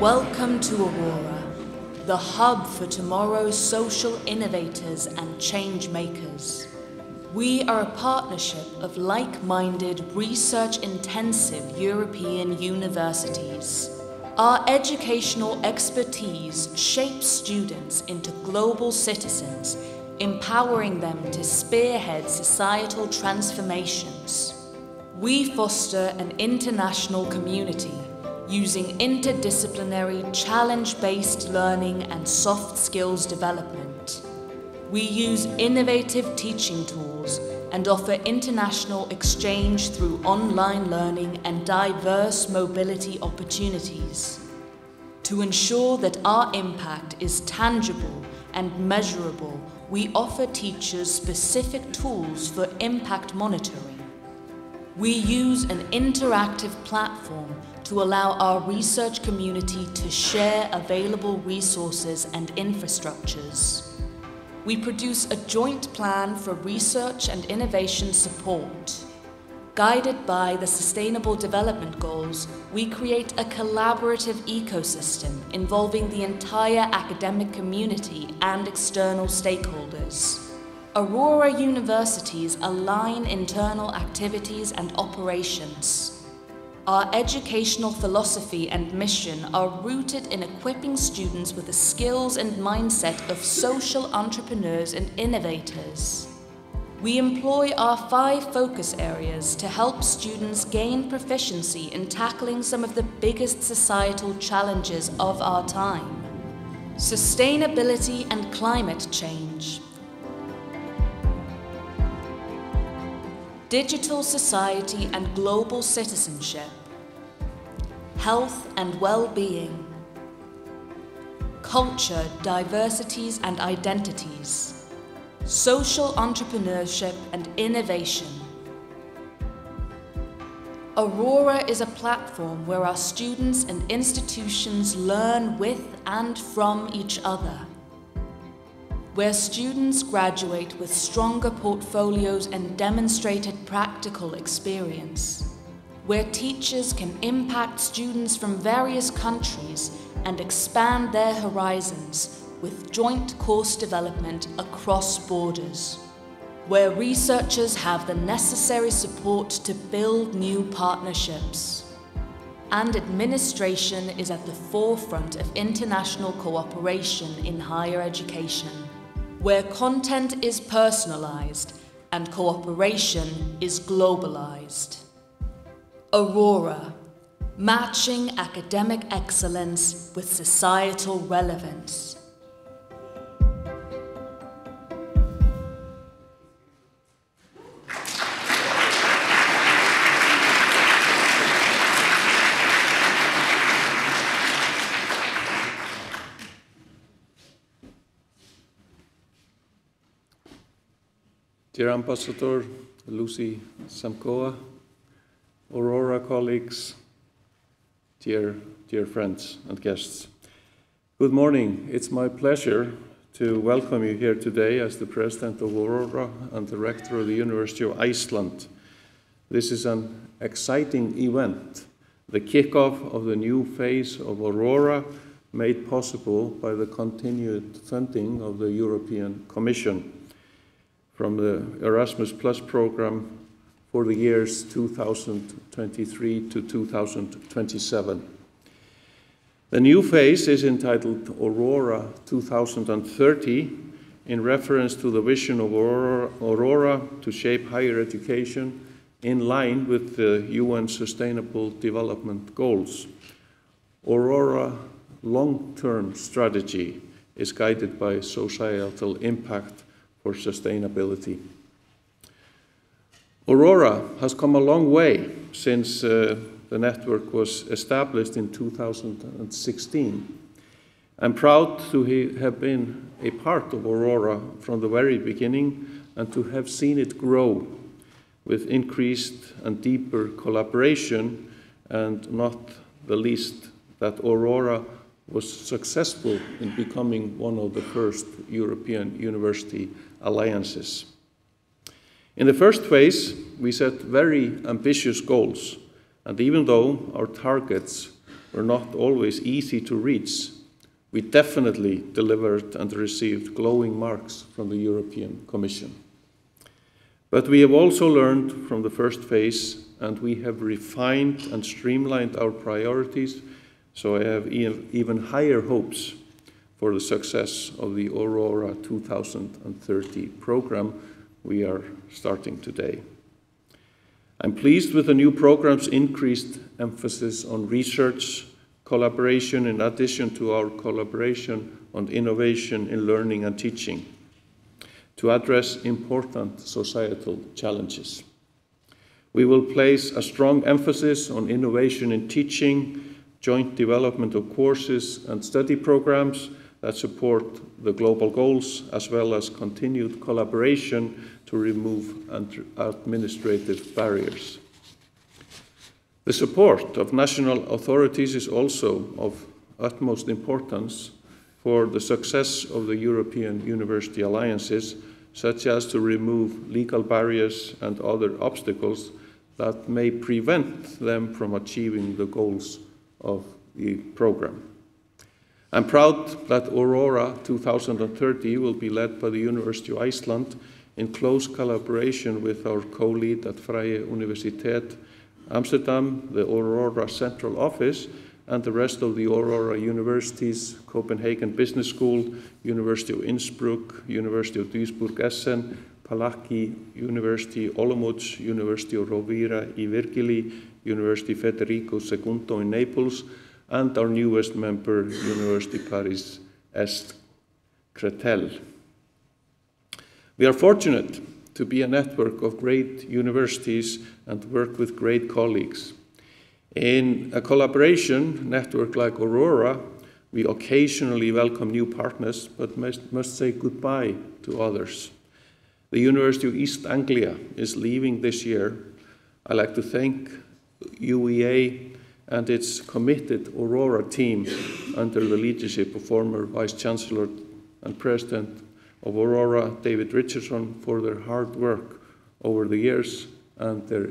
Welcome to Aurora, the hub for tomorrow's social innovators and change makers. We are a partnership of like-minded, research-intensive European universities. Our educational expertise shapes students into global citizens, empowering them to spearhead societal transformations. We foster an international community using interdisciplinary, challenge-based learning and soft skills development. We use innovative teaching tools and offer international exchange through online learning and diverse mobility opportunities. To ensure that our impact is tangible and measurable, we offer teachers specific tools for impact monitoring. We use an interactive platform to allow our research community to share available resources and infrastructures. We produce a joint plan for research and innovation support. Guided by the Sustainable Development Goals, we create a collaborative ecosystem involving the entire academic community and external stakeholders. Aurora universities align internal activities and operations. Our educational philosophy and mission are rooted in equipping students with the skills and mindset of social entrepreneurs and innovators. We employ our 5 focus areas to help students gain proficiency in tackling some of the biggest societal challenges of our time: sustainability and climate change, digital society and global citizenship, health and well-being, culture, diversities and identities, social entrepreneurship and innovation. Aurora is a platform where our students and institutions learn with and from each other, where students graduate with stronger portfolios and demonstrated practical experience, where teachers can impact students from various countries and expand their horizons with joint course development across borders, where researchers have the necessary support to build new partnerships, and administration is at the forefront of international cooperation in higher education, where content is personalized and cooperation is globalized. Aurora, matching academic excellence with societal relevance. Dear Ambassador Lucy Samkoa, Aurora colleagues, dear friends and guests. Good morning. It's my pleasure to welcome you here today as the President of Aurora and the Rector of the University of Iceland. This is an exciting event, the kickoff of the new phase of Aurora, made possible by the continued funding of the European Commission from the Erasmus Programme for the years 2023 to 2027. The new phase is entitled Aurora 2030, in reference to the vision of Aurora to shape higher education in line with the UN Sustainable Development Goals. Aurora long-term strategy is guided by societal impact for sustainability. Aurora has come a long way since the network was established in 2016. I'm proud to have been a part of Aurora from the very beginning and to have seen it grow with increased and deeper collaboration, and not the least that Aurora was successful in becoming one of the first European university alliances. In the first phase, we set very ambitious goals, and even though our targets were not always easy to reach, we definitely delivered and received glowing marks from the European Commission. But we have also learned from the first phase, and we have refined and streamlined our priorities, so I have even higher hopes for the success of the Aurora 2030 program we are starting today. I'm pleased with the new program's increased emphasis on research, collaboration, in addition to our collaboration on innovation in learning and teaching, to address important societal challenges. We will place a strong emphasis on innovation in teaching, joint development of courses and study programs that support the global goals, as well as continued collaboration to remove administrative barriers. The support of national authorities is also of utmost importance for the success of the European University Alliances, such as to remove legal barriers and other obstacles that may prevent them from achieving the goals of the program. I'm proud that Aurora 2030 will be led by the University of Iceland in close collaboration with our co-lead at Vrije Universiteit Amsterdam, the Aurora Central Office, and the rest of the Aurora universities, Copenhagen Business School, University of Innsbruck, University of Duisburg-Essen, Palaki University, Olomouc, University of Rovira i Virgili, University Federico II in Naples, and our newest member, University Paris Est Créteil. We are fortunate to be a network of great universities and work with great colleagues. In a collaboration network like Aurora, we occasionally welcome new partners, but must say goodbye to others. The University of East Anglia is leaving this year. I'd like to thank UEA and its committed Aurora team under the leadership of former Vice Chancellor and President of Aurora, David Richardson, for their hard work over the years and their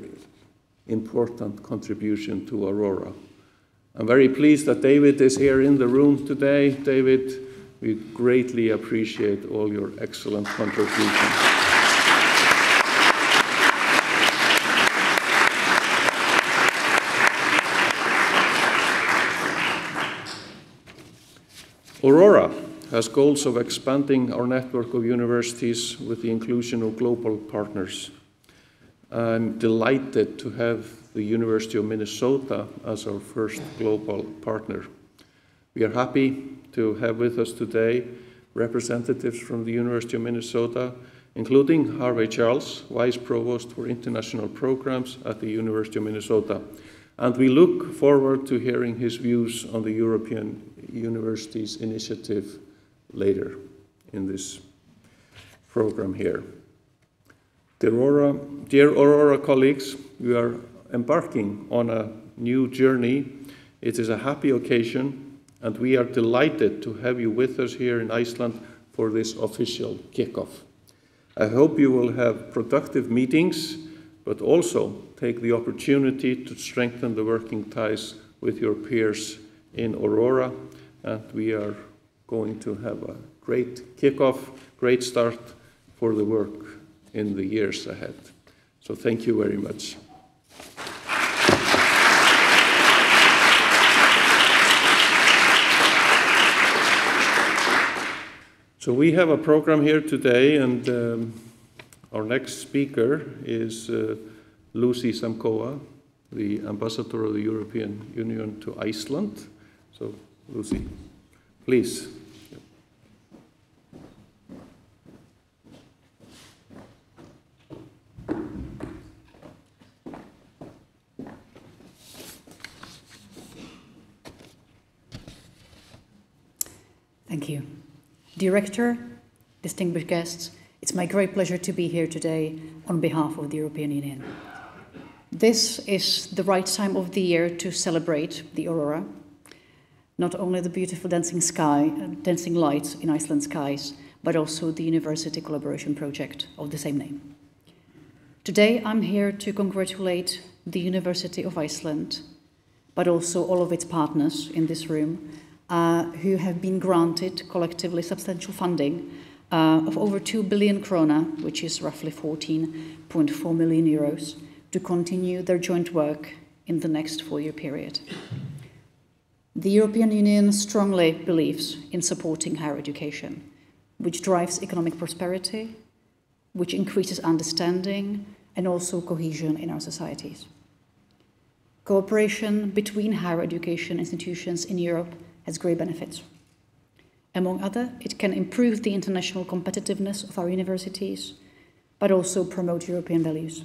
important contribution to Aurora. I'm very pleased that David is here in the room today. David, we greatly appreciate all your excellent contributions. Aurora has goals of expanding our network of universities with the inclusion of global partners. I'm delighted to have the University of Minnesota as our first global partner. We are happy to have with us today representatives from the University of Minnesota, including Harvey Charles, Vice Provost for International Programs at the University of Minnesota. And we look forward to hearing his views on the European Universities Initiative later in this program here. Dear Aurora colleagues, we are embarking on a new journey. It is a happy occasion, and we are delighted to have you with us here in Iceland for this official kickoff. I hope you will have productive meetings, but also take the opportunity to strengthen the working ties with your peers in Aurora, and we are going to have a great kickoff, great start for the work in the years ahead. So thank you very much. So we have a program here today, and our next speaker is Lucy Samkoa, the Ambassador of the European Union to Iceland. So Lucy, please. Thank you. Director, distinguished guests, it's my great pleasure to be here today on behalf of the European Union. This is the right time of the year to celebrate the Aurora, not only the beautiful dancing lights in Iceland's skies, but also the university collaboration project of the same name. Today I'm here to congratulate the University of Iceland, but also all of its partners in this room, who have been granted collectively substantial funding of over 2 billion krona, which is roughly 14.4 million euros, to continue their joint work in the next 4-year period. The European Union strongly believes in supporting higher education, which drives economic prosperity, which increases understanding and also cohesion in our societies. Cooperation between higher education institutions in Europe has great benefits. Among other, it can improve the international competitiveness of our universities, but also promote European values.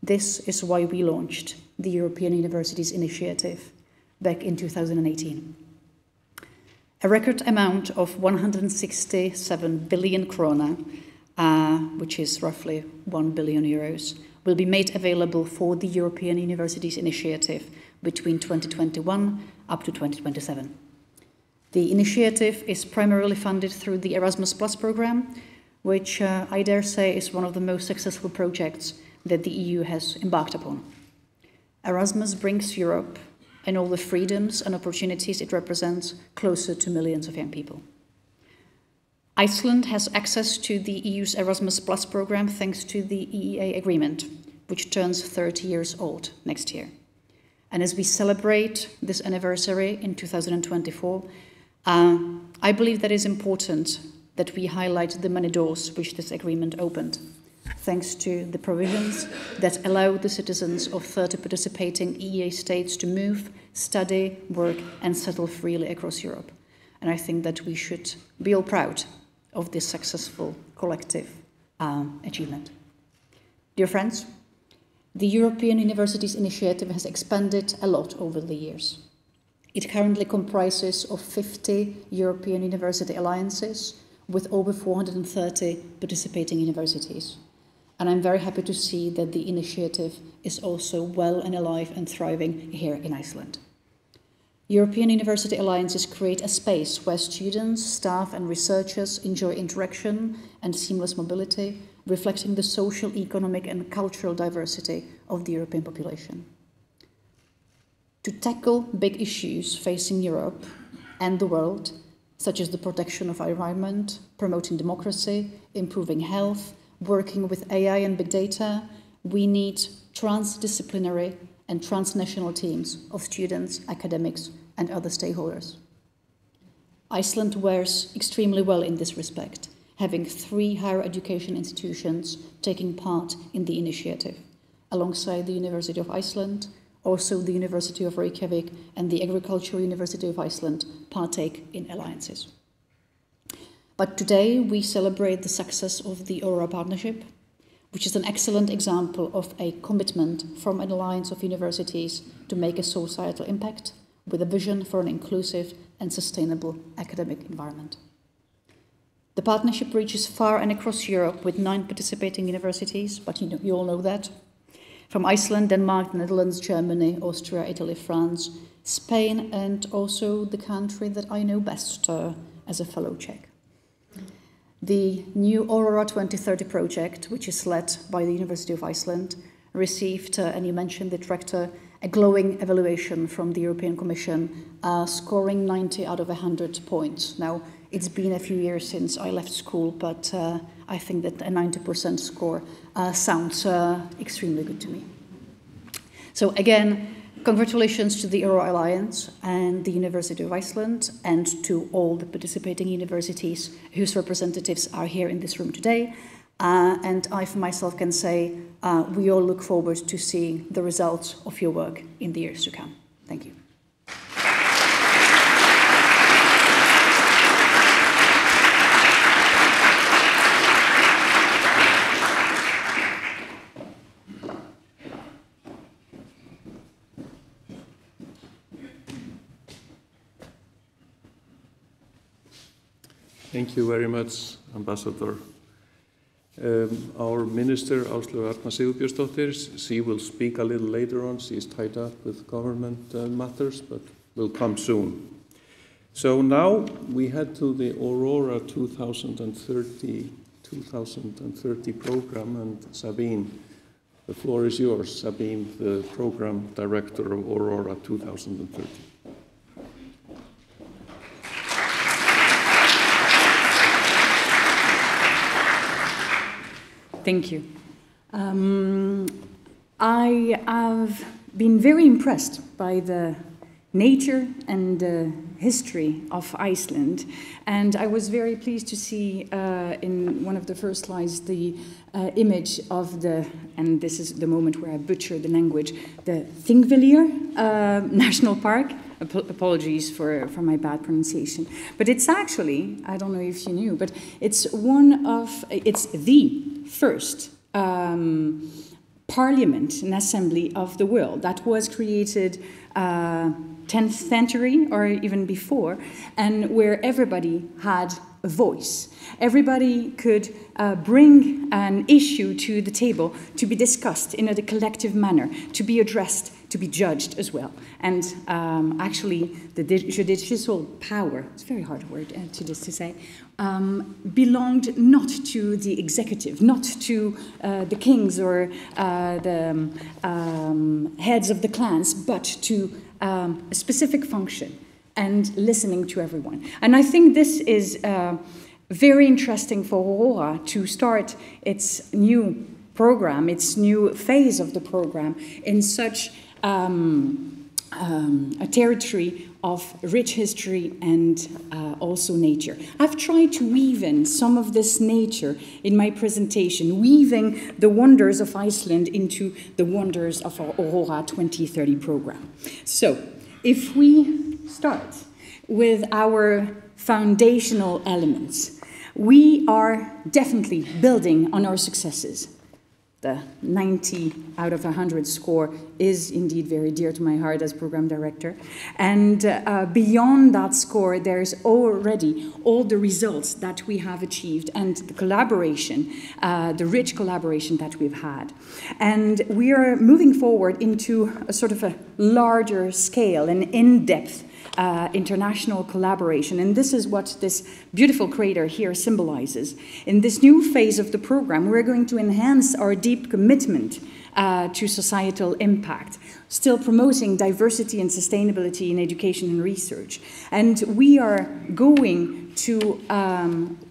This is why we launched the European Universities Initiative back in 2018. A record amount of 167 billion krona, which is roughly 1 billion euros, will be made available for the European Universities Initiative between 2021 up to 2027. The initiative is primarily funded through the Erasmus Programme, which I dare say is one of the most successful projects that the EU has embarked upon. Erasmus brings Europe and all the freedoms and opportunities it represents closer to millions of young people. Iceland has access to the EU's Erasmus programme thanks to the EEA agreement, which turns 30 years old next year. And as we celebrate this anniversary in 2024, I believe that it is important that we highlight the many doors which this agreement opened, thanks to the provisions that allow the citizens of 30 participating EEA states to move, study, work, and settle freely across Europe. And I think that we should be all proud of this successful collective achievement. Dear friends, the European Universities Initiative has expanded a lot over the years. It currently comprises of 50 European university alliances with over 430 participating universities. And I'm very happy to see that the initiative is also well and alive and thriving here in Iceland. European University Alliances create a space where students, staff and researchers enjoy interaction and seamless mobility, reflecting the social, economic and cultural diversity of the European population. To tackle big issues facing Europe and the world, such as the protection of our environment, promoting democracy, improving health, working with AI and big data, we need transdisciplinary and transnational teams of students, academics, and other stakeholders. Iceland wears extremely well in this respect, having 3 higher education institutions taking part in the initiative, alongside the University of Iceland. Also, the University of Reykjavik and the Agricultural University of Iceland partake in alliances. But today we celebrate the success of the Aurora partnership, which is an excellent example of a commitment from an alliance of universities to make a societal impact with a vision for an inclusive and sustainable academic environment. The partnership reaches far and across Europe with 9 participating universities, but you all know that. From Iceland, Denmark, the Netherlands, Germany, Austria, Italy, France, Spain, and also the country that I know best as a fellow Czech. The new Aurora 2030 project, which is led by the University of Iceland, received, and you mentioned the director, a glowing evaluation from the European Commission, scoring 90 out of 100 points. Now, it's been a few years since I left school, but I think that a 90% score sounds extremely good to me. So again, congratulations to the Aurora Alliance and the University of Iceland and to all the participating universities whose representatives are here in this room today. And I for myself can say we all look forward to seeing the results of your work in the years to come. Thank you. Thank you very much, Ambassador. Our Minister, Áslaug Arna Sigurbjörnsdóttir, she will speak a little later on. She is tied up with government matters, but will come soon. So now we head to the Aurora 2030 program, and Sabine The floor is yours, Sabine, the Program Director of Aurora 2030. Thank you. I have been very impressed by the nature and history of Iceland, and I was very pleased to see in one of the first slides the image of the, and this is the moment where I butcher the language, the Thingvellir National Park. Apologies for my bad pronunciation. But it's actually, I don't know if you knew, but it's the first parliament and assembly of the world that was created 10th century or even before, and where everybody had a voice. Everybody could bring an issue to the table to be discussed in a collective manner, to be addressed, to be judged as well. And actually, the judicial power, it's a very hard word to say, belonged not to the executive, not to the kings or the heads of the clans, but to a specific function and listening to everyone. And I think this is very interesting for Aurora to start its new program, its new phase of the program in such a territory of rich history and also nature. I've tried to weave in some of this nature in my presentation, weaving the wonders of Iceland into the wonders of our Aurora 2030 program. So, if we start with our foundational elements, we are definitely building on our successes. The 90 out of 100 score is indeed very dear to my heart as program director. And beyond that score, there's already all the results that we have achieved and the collaboration, the rich collaboration that we've had. And we are moving forward into a sort of a larger scale, an in-depth international collaboration, and this is what this beautiful crater here symbolizes. In this new phase of the program, we're going to enhance our deep commitment to societal impact, still promoting diversity and sustainability in education and research. And we are going to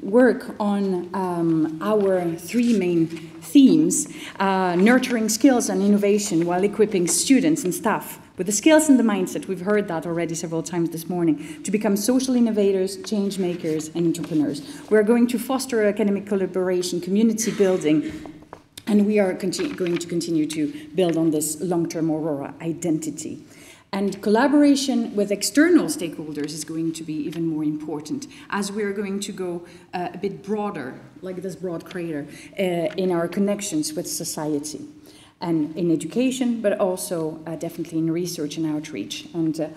work on our three main themes, nurturing skills and innovation while equipping students and staff with the skills and the mindset, we've heard that already several times this morning, to become social innovators, change makers, and entrepreneurs. We're going to foster academic collaboration, community building, and we are going to continue to build on this long-term Aurora identity. And collaboration with external stakeholders is going to be even more important, as we're going to go a bit broader, like this broad crater, in our connections with society. And in education, but also definitely in research and outreach. And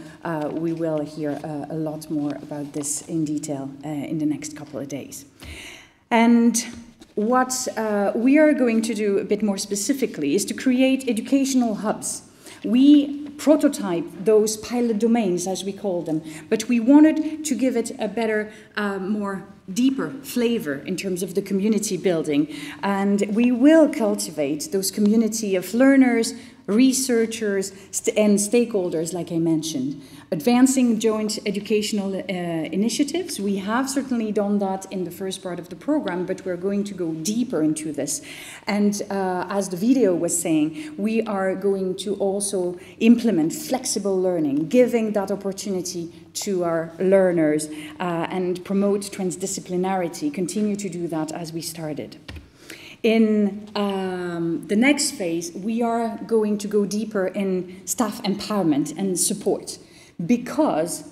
we will hear a lot more about this in detail in the next couple of days. And what we are going to do a bit more specifically is to create educational hubs. We prototype those pilot domains, as we call them, but we wanted to give it a better, more deeper flavor in terms of the community building. And we will cultivate those community of learners, researchers, and stakeholders, like I mentioned. Advancing joint educational initiatives. We have certainly done that in the first part of the program, but we're going to go deeper into this. And as the video was saying, we are going to also implement flexible learning, giving that opportunity to our learners and promote transdisciplinarity, continue to do that as we started. In the next phase, we are going to go deeper in staff empowerment and support, because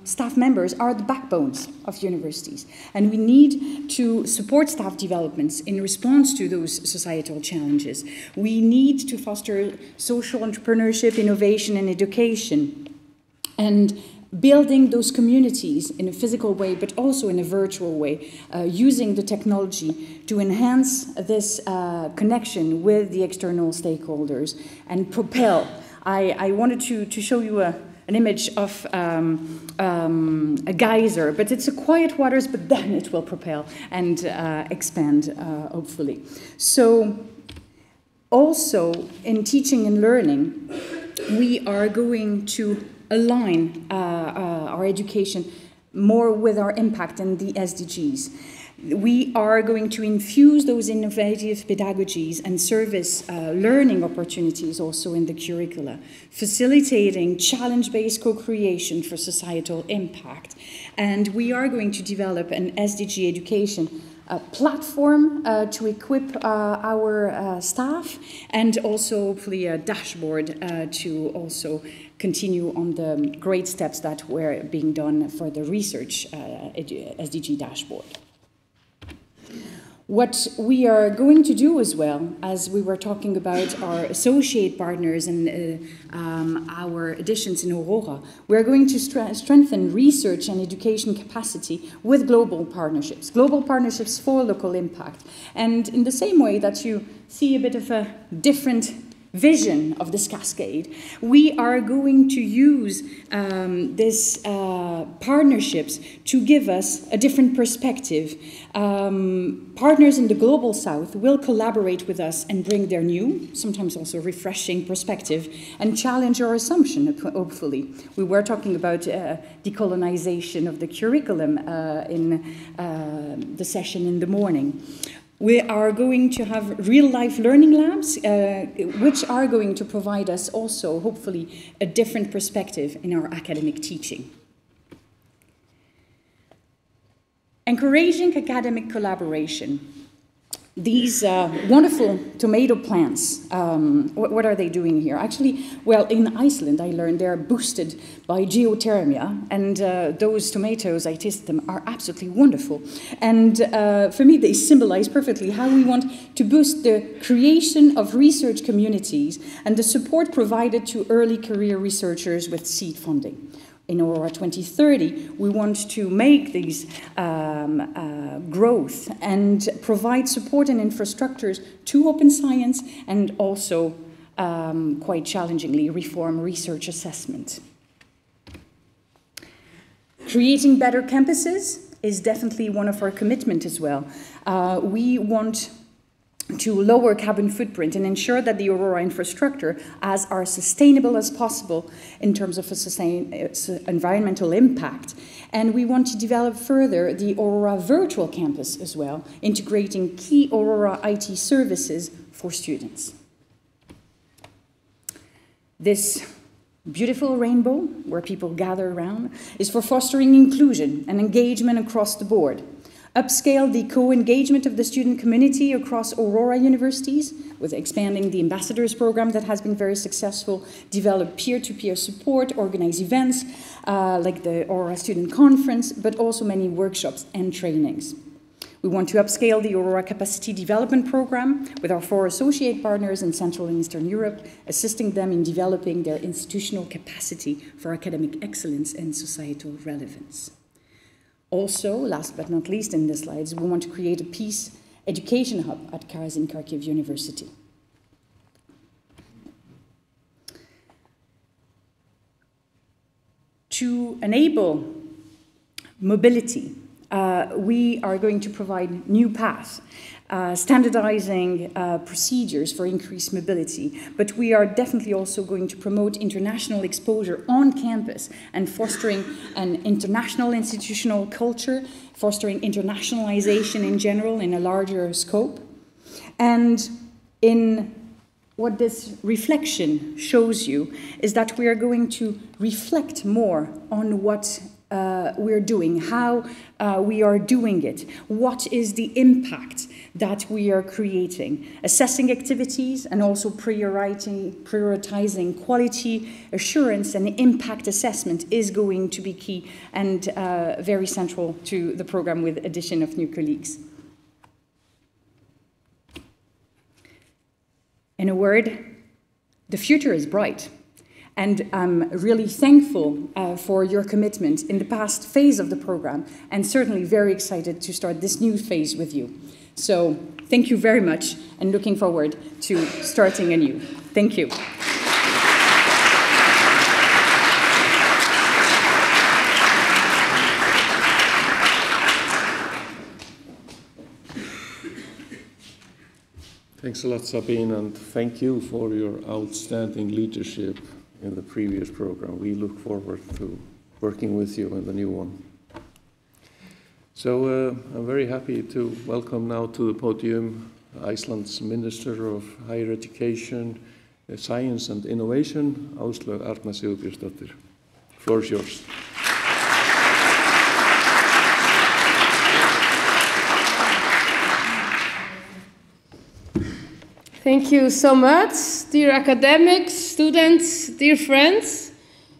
staff members are the backbones of universities, and we need to support staff developments in response to those societal challenges. We need to foster social entrepreneurship, innovation, and education, and building those communities in a physical way, but also in a virtual way, using the technology to enhance this connection with the external stakeholders and propel. I wanted to show you an image of a geyser, but it's a quiet waters, but then it will propel and expand, hopefully. So, Also, in teaching and learning, we are going to align our education more with our impact and the SDGs. We are going to infuse those innovative pedagogies and service learning opportunities also in the curricula, facilitating challenge-based co-creation for societal impact. And we are going to develop an SDG education platform to equip our staff, and also hopefully a dashboard to also continue on the great steps that were being done for the research SDG dashboard. What we are going to do as well, as we were talking about our associate partners and our additions in Aurora, we are going to strengthen research and education capacity with global partnerships for local impact. And in the same way that you see a bit of a different vision of this cascade, we are going to use these partnerships to give us a different perspective. Partners in the Global South will collaborate with us and bring their new, sometimes also refreshing perspective and challenge our assumption, hopefully. We were talking about decolonization of the curriculum in the session in the morning. We are going to have real-life learning labs, which are going to provide us also, hopefully, a different perspective in our academic teaching. Encouraging academic collaboration. These wonderful tomato plants, what are they doing here? Actually, well, in Iceland, I learned they're boosted by geothermia, and those tomatoes, I tasted them, are absolutely wonderful. And for me, they symbolize perfectly how we want to boost the creation of research communities and the support provided to early career researchers with seed funding. In Aurora 2030, we want to make these growth and provide support and infrastructures to open science, and also, quite challengingly, reform research assessment. Creating better campuses is definitely one of our commitments as well. We want to lower carbon footprint and ensure that the Aurora infrastructure are sustainable as possible in terms of environmental impact. And we want to develop further the Aurora virtual campus as well, integrating key Aurora IT services for students. This beautiful rainbow, where people gather around, is for fostering inclusion and engagement across the board. Upscale the co-engagement of the student community across Aurora universities, with expanding the ambassadors program that has been very successful, develop peer-to-peer support, organize events like the Aurora Student Conference, but also many workshops and trainings. We want to upscale the Aurora Capacity Development Program with our 4 associate partners in Central and Eastern Europe, assisting them in developing their institutional capacity for academic excellence and societal relevance. Also, last but not least in the slides, we want to create a peace education hub at Kharkiv University. To enable mobility, we are going to provide new paths, standardizing procedures for increased mobility, but we are definitely also going to promote international exposure on campus and fostering an international institutional culture, fostering internationalization in general in a larger scope. And in what this reflection shows you is that we are going to reflect more on what we're doing, how we are doing it, what is the impact that we are creating, assessing activities and also prioritizing quality assurance and impact assessment is going to be key and very central to the program with addition of new colleagues. In a word, the future is bright. And I'm really thankful for your commitment in the past phase of the program, and certainly very excited to start this new phase with you. So thank you very much, and looking forward to starting anew. Thank you. Thanks a lot, Sabine, and thank you for your outstanding leadership in the previous program. We look forward to working with you in the new one. So I'm very happy to welcome now to the podium Iceland's Minister of Higher Education, Science and Innovation, Áslaug Arna Sigurbjörnsdóttir. The floor is yours. Thank you so much, dear academics, students, dear friends.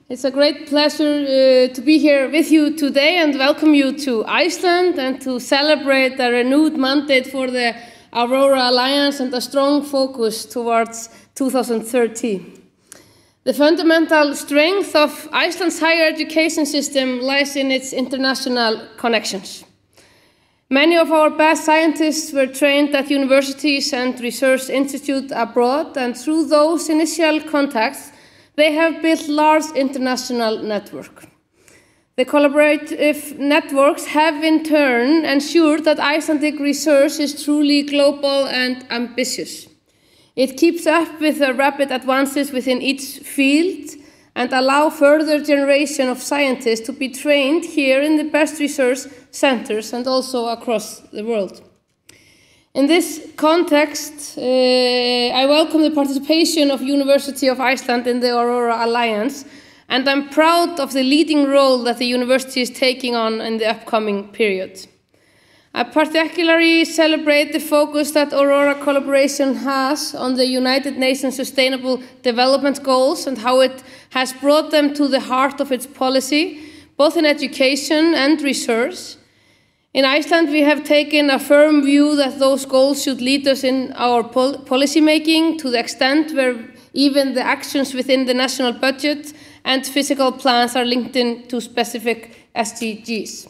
It's a great pleasure to be here with you today and welcome you to Iceland and to celebrate a renewed mandate for the Aurora Alliance and a strong focus towards 2030. The fundamental strength of Iceland's higher education system lies in its international connections. Many of our best scientists were trained at universities and research institutes abroad, and through those initial contacts, they have built large international networks. The collaborative networks have in turn ensured that Icelandic research is truly global and ambitious. It keeps up with the rapid advances within each field and allow further generation of scientists to be trained here in the best research centers and also across the world. In this context, I welcome the participation of University of Iceland in the Aurora Alliance, and I'm proud of the leading role that the university is taking on in the upcoming period. I particularly celebrate the focus that Aurora collaboration has on the United Nations Sustainable Development Goals and how it has brought them to the heart of its policy, both in education and research. In Iceland, we have taken a firm view that those goals should lead us in our policy making to the extent where even the actions within the national budget and physical plans are linked into specific SDGs.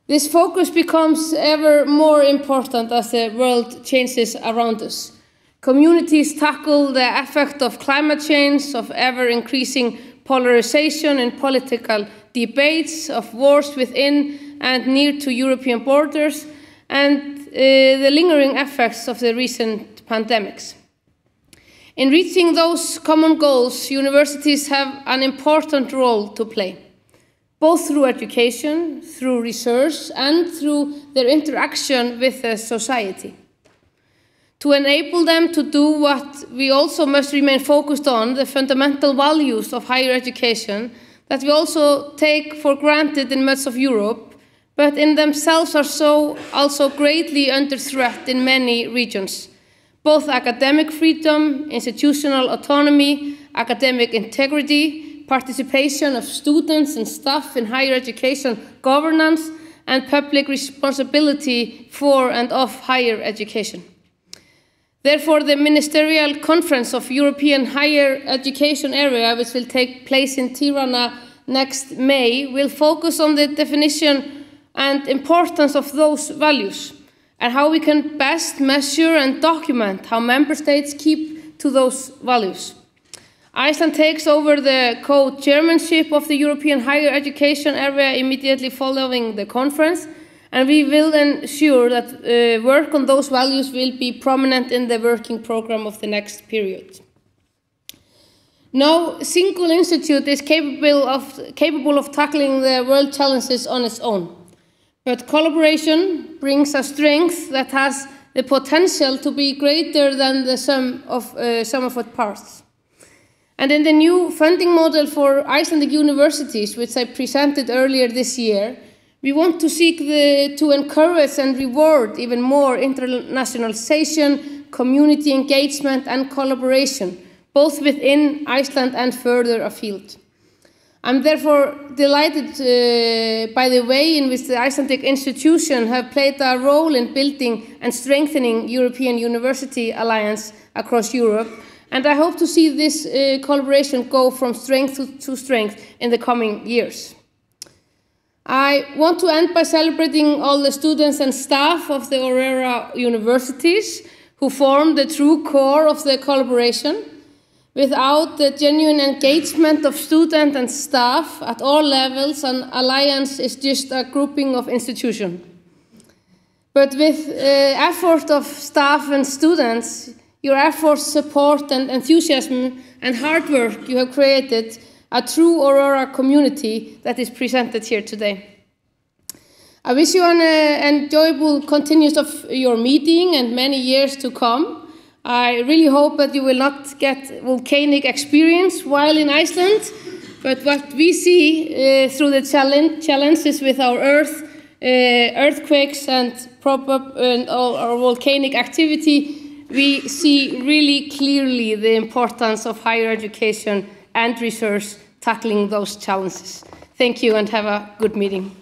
This focus becomes ever more important as the world changes around us. Communities tackle the effect of climate change, of ever-increasing polarization in political debates, of wars within and near to European borders, and the lingering effects of the recent pandemics. In reaching those common goals, universities have an important role to play, both through education, through research, and through their interaction with the society. To enable them to do what we also must remain focused on, the fundamental values of higher education that we also take for granted in much of Europe, but in themselves are also greatly under threat in many regions. Both academic freedom, institutional autonomy, academic integrity, participation of students and staff in higher education governance, and public responsibility for and of higher education. Therefore, the Ministerial Conference of European Higher Education Area, which will take place in Tirana next May, will focus on the definition and importance of those values and how we can best measure and document how member states keep to those values. Iceland takes over the co-chairmanship of the European Higher Education Area immediately following the conference, and we will ensure that work on those values will be prominent in the working program of the next period. No single institute is capable of tackling the world challenges on its own, but collaboration brings a strength that has the potential to be greater than the sum of its parts. And in the new funding model for Icelandic universities, which I presented earlier this year, we want to seek to encourage and reward even more internationalization, community engagement and collaboration, both within Iceland and further afield. I'm therefore delighted by the way in which the Icelandic institution have played a role in building and strengthening European University Alliance across Europe, and I hope to see this collaboration go from strength to strength in the coming years. I want to end by celebrating all the students and staff of the Aurora universities who form the true core of the collaboration. Without the genuine engagement of students and staff at all levels, an alliance is just a grouping of institutions. But with effort of staff and students, your efforts, support, and enthusiasm and hard work, you have created a true Aurora community that is presented here today. I wish you an enjoyable continuance of your meeting and many years to come. I really hope that you will not get volcanic experience while in Iceland, but what we see through the challenges with our earthquakes and our volcanic activity, we see really clearly the importance of higher education and research tackling those challenges. Thank you and have a good meeting.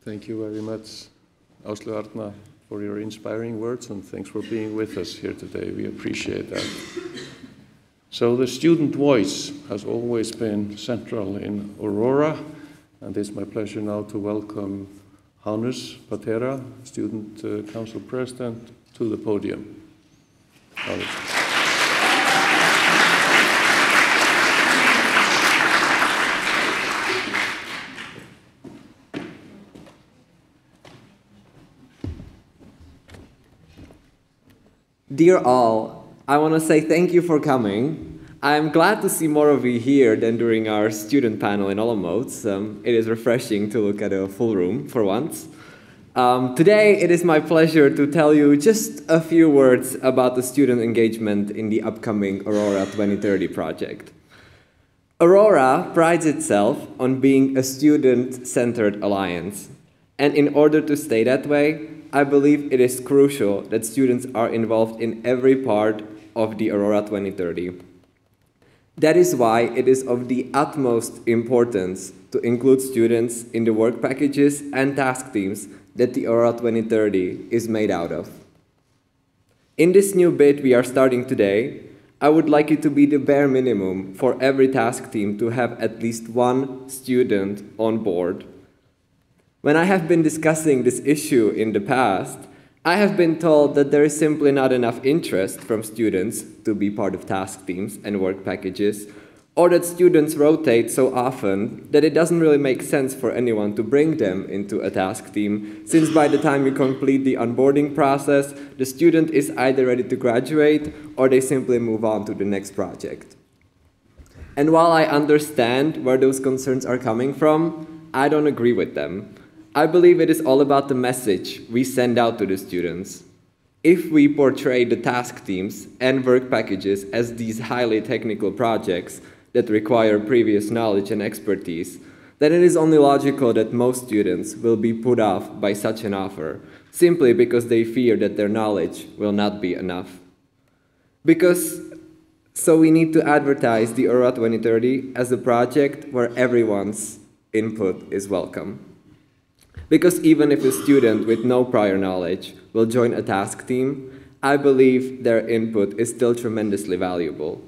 Thank you very much, Áslaug Arna, for your inspiring words, and thanks for being with us here today. We appreciate that. So the student voice has always been central in Aurora, and it's my pleasure now to welcome Hannes Patera, Student Council President, to the podium. Hannes. Dear all, I want to say thank you for coming. I'm glad to see more of you here than during our student panel in Olomouc. It is refreshing to look at a full room for once. Today, it is my pleasure to tell you just a few words about the student engagement in the upcoming Aurora 2030 project. Aurora prides itself on being a student-centered alliance, and in order to stay that way, I believe it is crucial that students are involved in every part of the Aurora 2030. That is why it is of the utmost importance to include students in the work packages and task teams that the Aurora 2030 is made out of. In this new bit we are starting today, I would like it to be the bare minimum for every task team to have at least one student on board. When I have been discussing this issue in the past, I have been told that there is simply not enough interest from students to be part of task teams and work packages, or that students rotate so often that it doesn't really make sense for anyone to bring them into a task team, since by the time you complete the onboarding process, the student is either ready to graduate or they simply move on to the next project. And while I understand where those concerns are coming from, I don't agree with them. I believe it is all about the message we send out to the students. If we portray the task teams and work packages as these highly technical projects that require previous knowledge and expertise, then it is only logical that most students will be put off by such an offer, simply because they fear that their knowledge will not be enough. So we need to advertise the Aurora 2030 as a project where everyone's input is welcome. Because even if a student with no prior knowledge will join a task team, I believe their input is still tremendously valuable.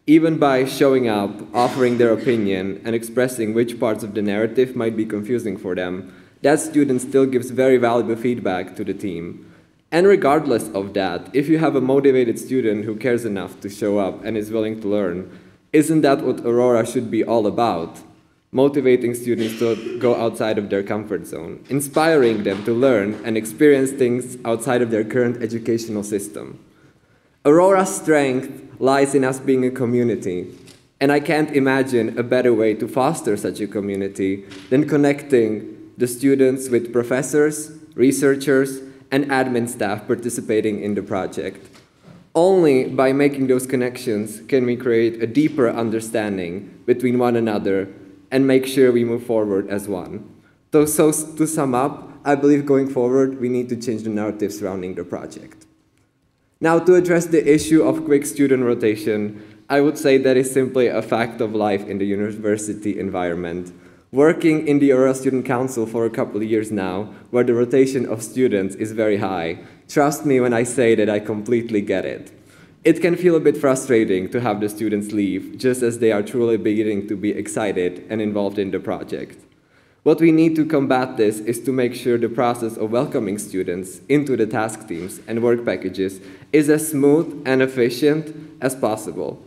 Even by showing up, offering their opinion, and expressing which parts of the narrative might be confusing for them, that student still gives very valuable feedback to the team. And regardless of that, if you have a motivated student who cares enough to show up and is willing to learn, isn't that what Aurora should be all about? Motivating students to go outside of their comfort zone, inspiring them to learn and experience things outside of their current educational system. Aurora's strength lies in us being a community, and I can't imagine a better way to foster such a community than connecting the students with professors, researchers, and admin staff participating in the project. Only by making those connections can we create a deeper understanding between one another and make sure we move forward as one. So to sum up, I believe going forward, we need to change the narrative surrounding the project. Now, to address the issue of quick student rotation, I would say that is simply a fact of life in the university environment. Working in the Aurora Student Council for a couple of years now, where the rotation of students is very high, trust me when I say that I completely get it. It can feel a bit frustrating to have the students leave, just as they are truly beginning to be excited and involved in the project. What we need to combat this is to make sure the process of welcoming students into the task teams and work packages is as smooth and efficient as possible.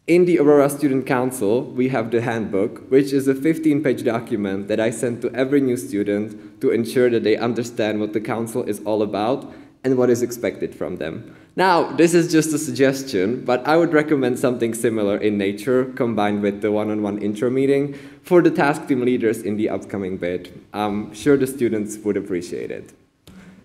In the Aurora Student Council, we have the handbook, which is a 15-page document that I send to every new student to ensure that they understand what the council is all about and what is expected from them. Now, this is just a suggestion, but I would recommend something similar in nature combined with the one-on-one intro meeting for the task team leaders in the upcoming bid. I'm sure the students would appreciate it.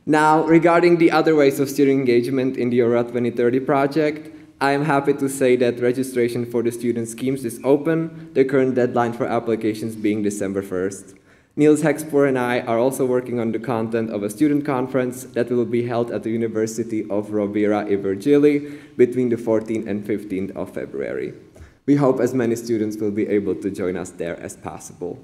Now, regarding the other ways of student engagement in the Aurora 2030 project, I am happy to say that registration for the student schemes is open, the current deadline for applications being December 1st. Niels Hexpoor and I are also working on the content of a student conference that will be held at the University of Rovira i Virgili between the 14th and 15th of February. We hope as many students will be able to join us there as possible.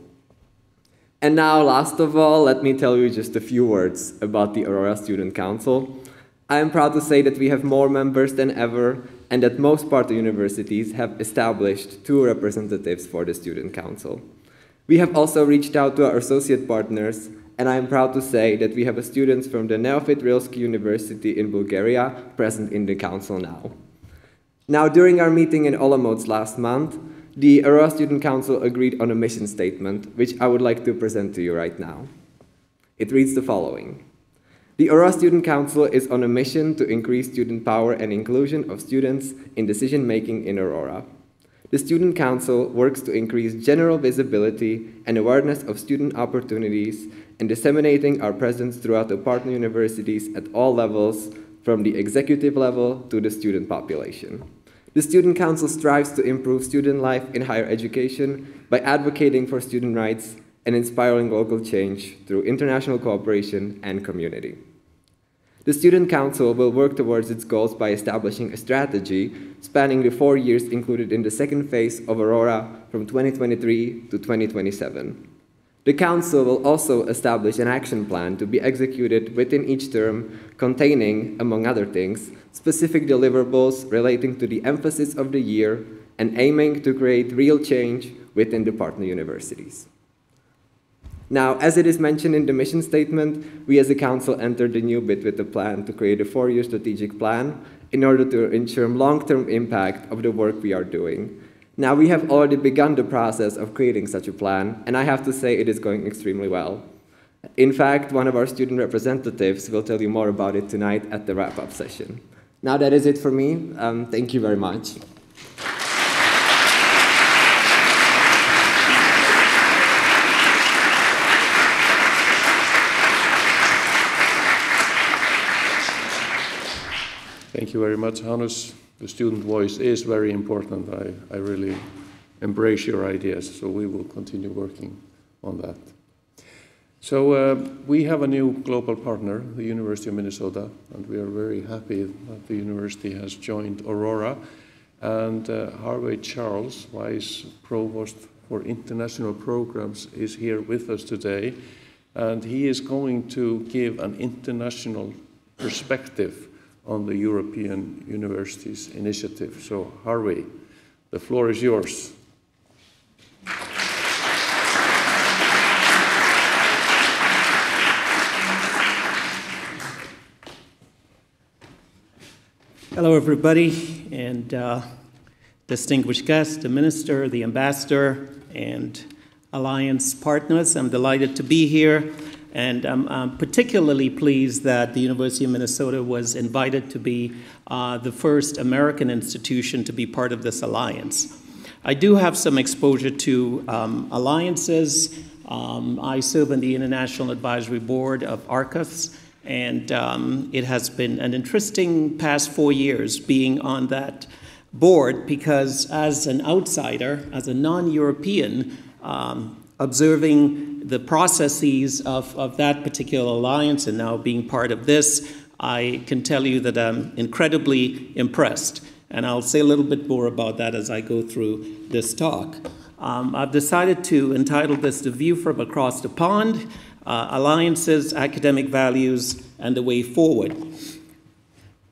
And now, last of all, let me tell you just a few words about the Aurora Student Council. I am proud to say that we have more members than ever and that most partner universities have established 2 representatives for the Student Council. We have also reached out to our associate partners, and I am proud to say that we have students from the Neofit Rilski University in Bulgaria present in the council now. Now, during our meeting in Olomouc last month, the Aurora Student Council agreed on a mission statement, which I would like to present to you right now. It reads the following. The Aurora Student Council is on a mission to increase student power and inclusion of students in decision-making in Aurora. The Student Council works to increase general visibility and awareness of student opportunities and disseminating our presence throughout the partner universities at all levels, from the executive level to the student population. The Student Council strives to improve student life in higher education by advocating for student rights and inspiring local change through international cooperation and community. The Student Council will work towards its goals by establishing a strategy spanning the 4 years included in the second phase of Aurora from 2023 to 2027. The Council will also establish an action plan to be executed within each term, containing, among other things, specific deliverables relating to the emphasis of the year and aiming to create real change within the partner universities. Now, as it is mentioned in the mission statement, we as a council entered the new bid with a plan to create a 4-year strategic plan in order to ensure long-term impact of the work we are doing. Now, we have already begun the process of creating such a plan, and I have to say it is going extremely well. In fact, one of our student representatives will tell you more about it tonight at the wrap-up session. Now, that is it for me. Thank you very much. Thank you very much, Hannes. The student voice is very important. I really embrace your ideas, so we will continue working on that. So we have a new global partner, the University of Minnesota, and we are very happy that the university has joined Aurora. And Harvey Charles, Vice Provost for International Programs, is here with us today, and he is going to give an international perspective on the European Universities Initiative. So, Harvey, the floor is yours. Hello, everybody, and distinguished guests, the minister, the ambassador, and alliance partners. I'm delighted to be here. And I'm particularly pleased that the University of Minnesota was invited to be the first American institution to be part of this alliance. I do have some exposure to alliances. I serve on the International Advisory Board of ARCUS, and it has been an interesting past 4 years being on that board because as an outsider, as a non-European, observing the processes of that particular alliance and now being part of this, I can tell you that I'm incredibly impressed. And I'll say a little bit more about that as I go through this talk. I've decided to entitle this The View from Across the Pond, Alliances, Academic Values, and the Way Forward.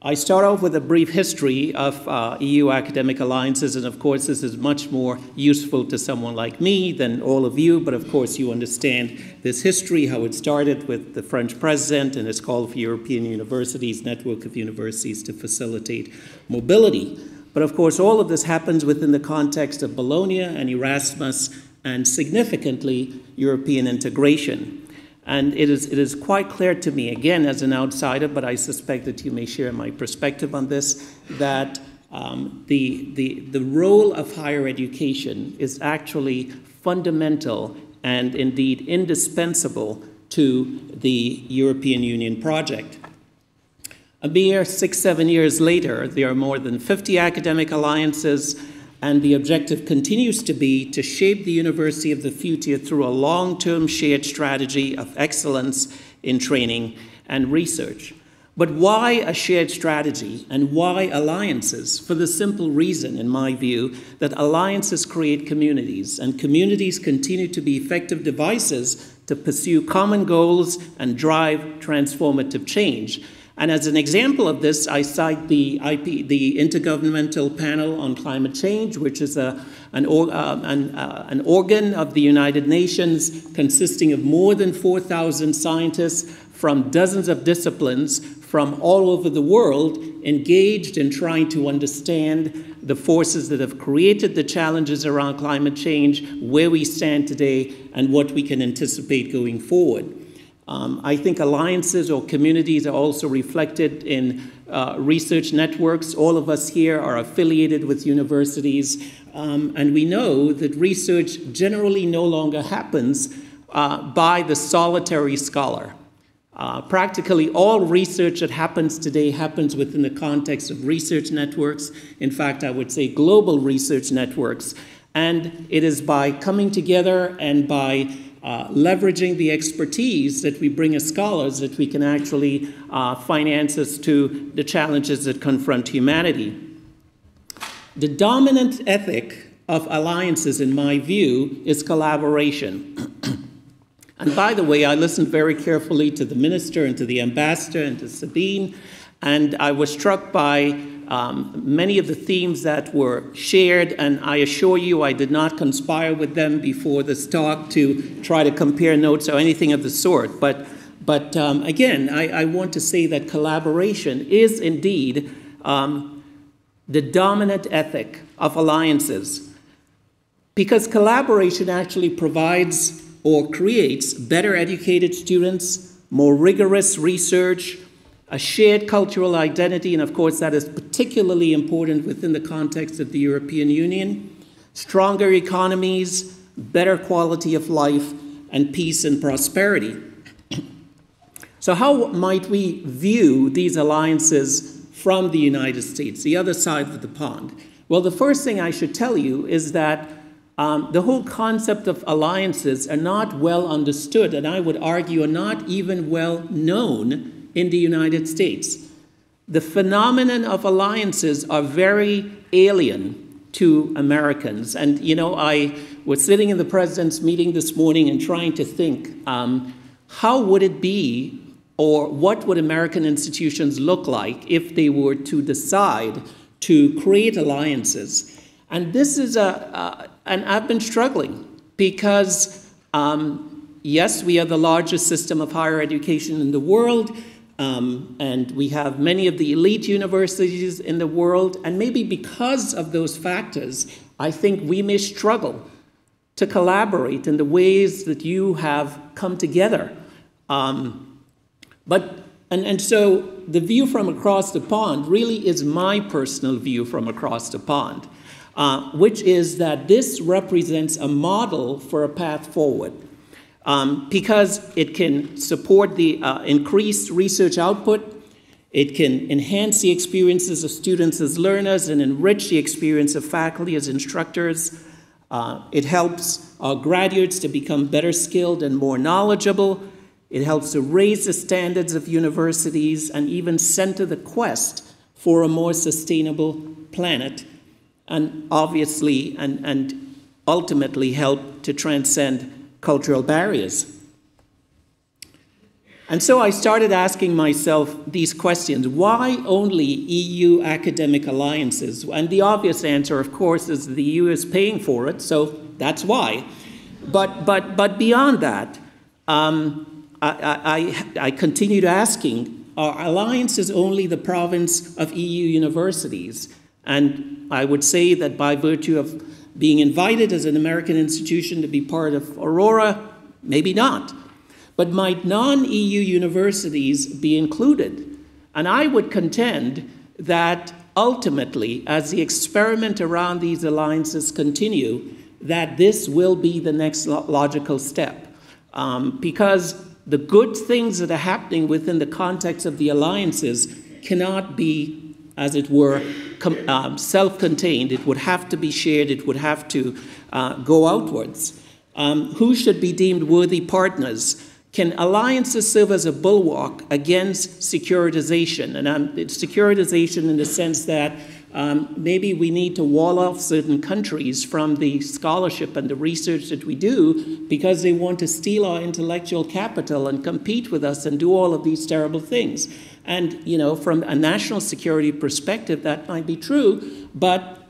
I start off with a brief history of EU academic alliances, and of course this is much more useful to someone like me than all of you, but of course you understand this history, how it started with the French president and his call for European universities, network of universities to facilitate mobility. But of course all of this happens within the context of Bologna and Erasmus and significantly European integration. And it is quite clear to me, again, as an outsider, but I suspect that you may share my perspective on this, that the role of higher education is actually fundamental and indeed indispensable to the European Union project. A mere 6-7 years later, there are more than 50 academic alliances, and the objective continues to be to shape the university of the future through a long-term shared strategy of excellence in training and research. But why a shared strategy and why alliances? For the simple reason, in my view, that alliances create communities, and communities continue to be effective devices to pursue common goals and drive transformative change. And as an example of this, I cite the Intergovernmental Panel on Climate Change, which is an organ of the United Nations consisting of more than 4,000 scientists from dozens of disciplines from all over the world engaged in trying to understand the forces that have created the challenges around climate change, where we stand today, and what we can anticipate going forward. I think alliances or communities are also reflected in research networks. All of us here are affiliated with universities, and we know that research generally no longer happens by the solitary scholar. Practically all research that happens today happens within the context of research networks. In fact, I would say global research networks. And it is by coming together and by leveraging the expertise that we bring as scholars that we can actually find answers to the challenges that confront humanity. The dominant ethic of alliances, in my view, is collaboration. And by the way, I listened very carefully to the minister and to the ambassador and to Sabine, and I was struck by many of the themes that were shared, and I assure you I did not conspire with them before this talk to try to compare notes or anything of the sort. But again, I want to say that collaboration is indeed the dominant ethic of alliances, because collaboration actually provides or creates better educated students, more rigorous research, a shared cultural identity, and of course that is particularly important within the context of the European Union, stronger economies, better quality of life, and peace and prosperity. So how might we view these alliances from the United States, the other side of the pond? Well, the first thing I should tell you is that the whole concept of alliances are not well understood, and I would argue are not even well known in the United States. The phenomenon of alliances are very alien to Americans. And, you know, I was sitting in the president's meeting this morning and trying to think, how would it be, or what would American institutions look like if they were to decide to create alliances? And this is and I've been struggling because, yes, we are the largest system of higher education in the world, and we have many of the elite universities in the world, and maybe because of those factors, I think we may struggle to collaborate in the ways that you have come together. So the view from across the pond really is my personal view from across the pond, which is that this represents a model for a path forward. Because it can support the increased research output, it can enhance the experiences of students as learners and enrich the experience of faculty as instructors. It helps our graduates to become better skilled and more knowledgeable. It helps to raise the standards of universities and even center the quest for a more sustainable planet, and obviously and ultimately help to transcend cultural barriers. And so I started asking myself these questions. Why only EU academic alliances? And the obvious answer, of course, is the EU is paying for it, so that's why. But beyond that, I continued asking, are alliances only the province of EU universities? And I would say that by virtue of being invited as an American institution to be part of Aurora, maybe not. But might non-EU universities be included? And I would contend that ultimately, as the experiment around these alliances continue, that this will be the next logical step. Because the good things that are happening within the context of the alliances cannot be, as it were, self-contained. It would have to be shared. It would have to go outwards. Who should be deemed worthy partners? Can alliances serve as a bulwark against securitization? And it's securitization in the sense that maybe we need to wall off certain countries from the scholarship and the research that we do because they want to steal our intellectual capital and compete with us and do all of these terrible things. And, you know, from a national security perspective, that might be true, but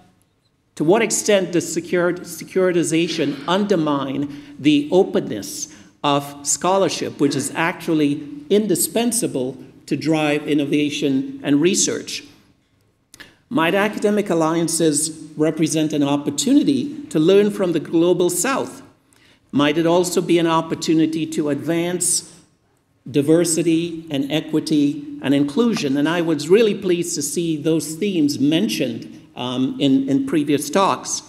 to what extent does securitization undermine the openness of scholarship, which is actually indispensable to drive innovation and research? Might academic alliances represent an opportunity to learn from the global South? Might it also be an opportunity to advance diversity and equity and inclusion? And I was really pleased to see those themes mentioned in previous talks.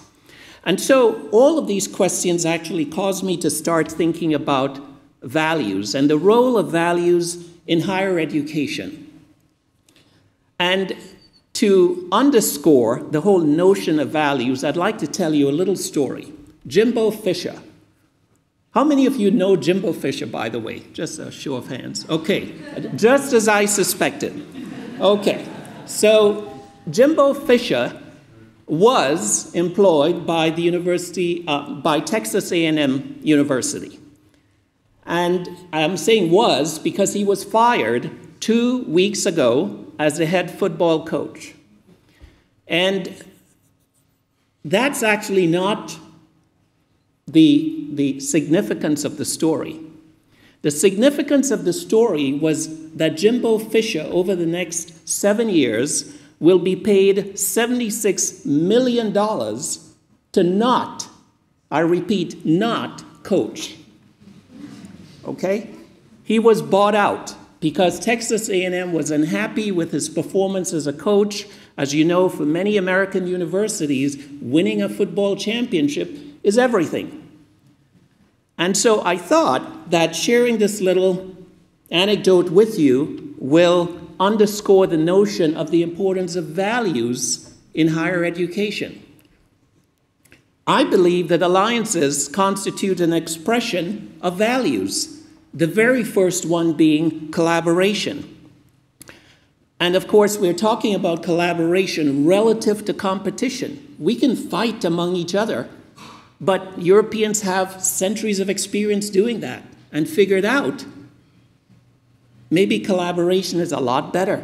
And so all of these questions actually caused me to start thinking about values and the role of values in higher education. And to underscore the whole notion of values, I'd like to tell you a little story. Jimbo Fisher. How many of you know Jimbo Fisher, by the way? Just a show of hands. Okay, just as I suspected. Okay, so Jimbo Fisher was employed by the university, by Texas A&M University. And I'm saying was because he was fired 2 weeks ago as the head football coach. And that's actually not the significance of the story. The significance of the story was that Jimbo Fisher, over the next 7 years, will be paid $76 million to not, I repeat, not coach. Okay? He was bought out because Texas A&M was unhappy with his performance as a coach. As you know, for many American universities, winning a football championship is everything. And so I thought that sharing this little anecdote with you will underscore the notion of the importance of values in higher education. I believe that alliances constitute an expression of values, the very first one being collaboration. And of course, we're talking about collaboration relative to competition. We can fight among each other, but Europeans have centuries of experience doing that and figured out maybe collaboration is a lot better.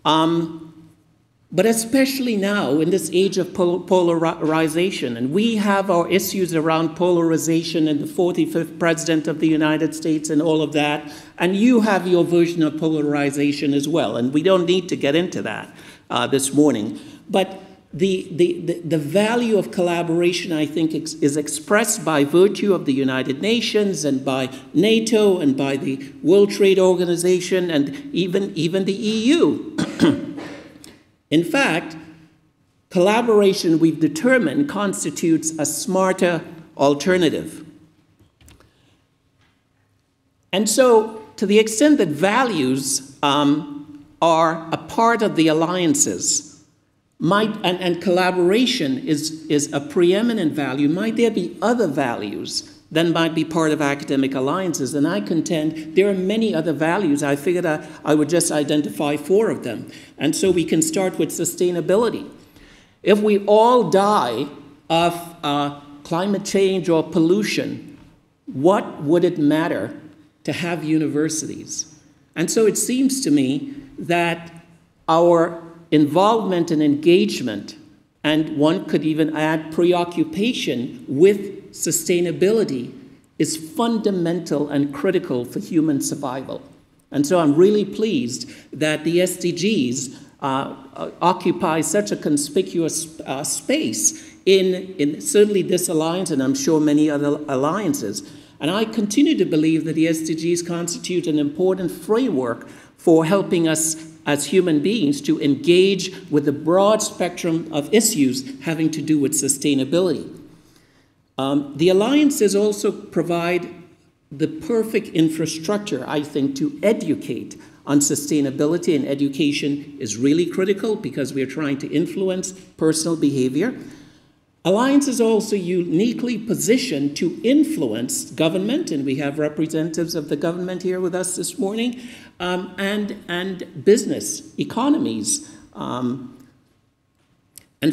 But especially now, in this age of polarization, and we have our issues around polarization and the 45th President of the United States and all of that, and you have your version of polarization as well, and we don't need to get into that this morning. But the value of collaboration, I think, is expressed by virtue of the United Nations and by NATO and by the World Trade Organization and even the EU. In fact, collaboration, we've determined, constitutes a smarter alternative. And so, to the extent that values are a part of the alliances, and collaboration is a preeminent value, might there be other values that might be part of academic alliances? And I contend there are many other values. I figured I would just identify 4 of them. And so we can start with sustainability. If we all die of climate change or pollution, what would it matter to have universities. And so it seems to me that our involvement and engagement, and one could even add preoccupation with sustainability, is fundamental and critical for human survival. And so I'm really pleased that the SDGs occupy such a conspicuous space in certainly this alliance, and I'm sure many other alliances. And I continue to believe that the SDGs constitute an important framework for helping us as human beings to engage with the broad spectrum of issues having to do with sustainability. The alliances also provide the perfect infrastructure, I think, to educate on sustainability, and education is really critical because we are trying to influence personal behavior. Alliance is also uniquely positioned to influence government, and we have representatives of the government here with us this morning, and business, economies. And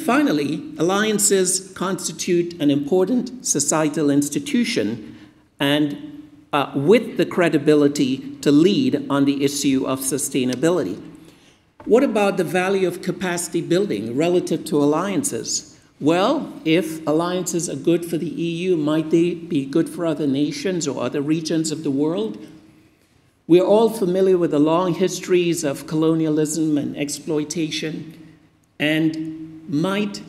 finally, alliances constitute an important societal institution and with the credibility to lead on the issue of sustainability. What about the value of capacity building relative to alliances? Well, if alliances are good for the EU, might they be good for other nations or other regions of the world? We are all familiar with the long histories of colonialism and exploitation, and might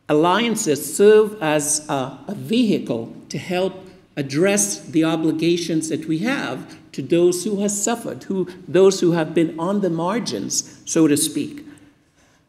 alliances serve as a vehicle to help address the obligations that we have to those who have suffered, those who have been on the margins, so to speak.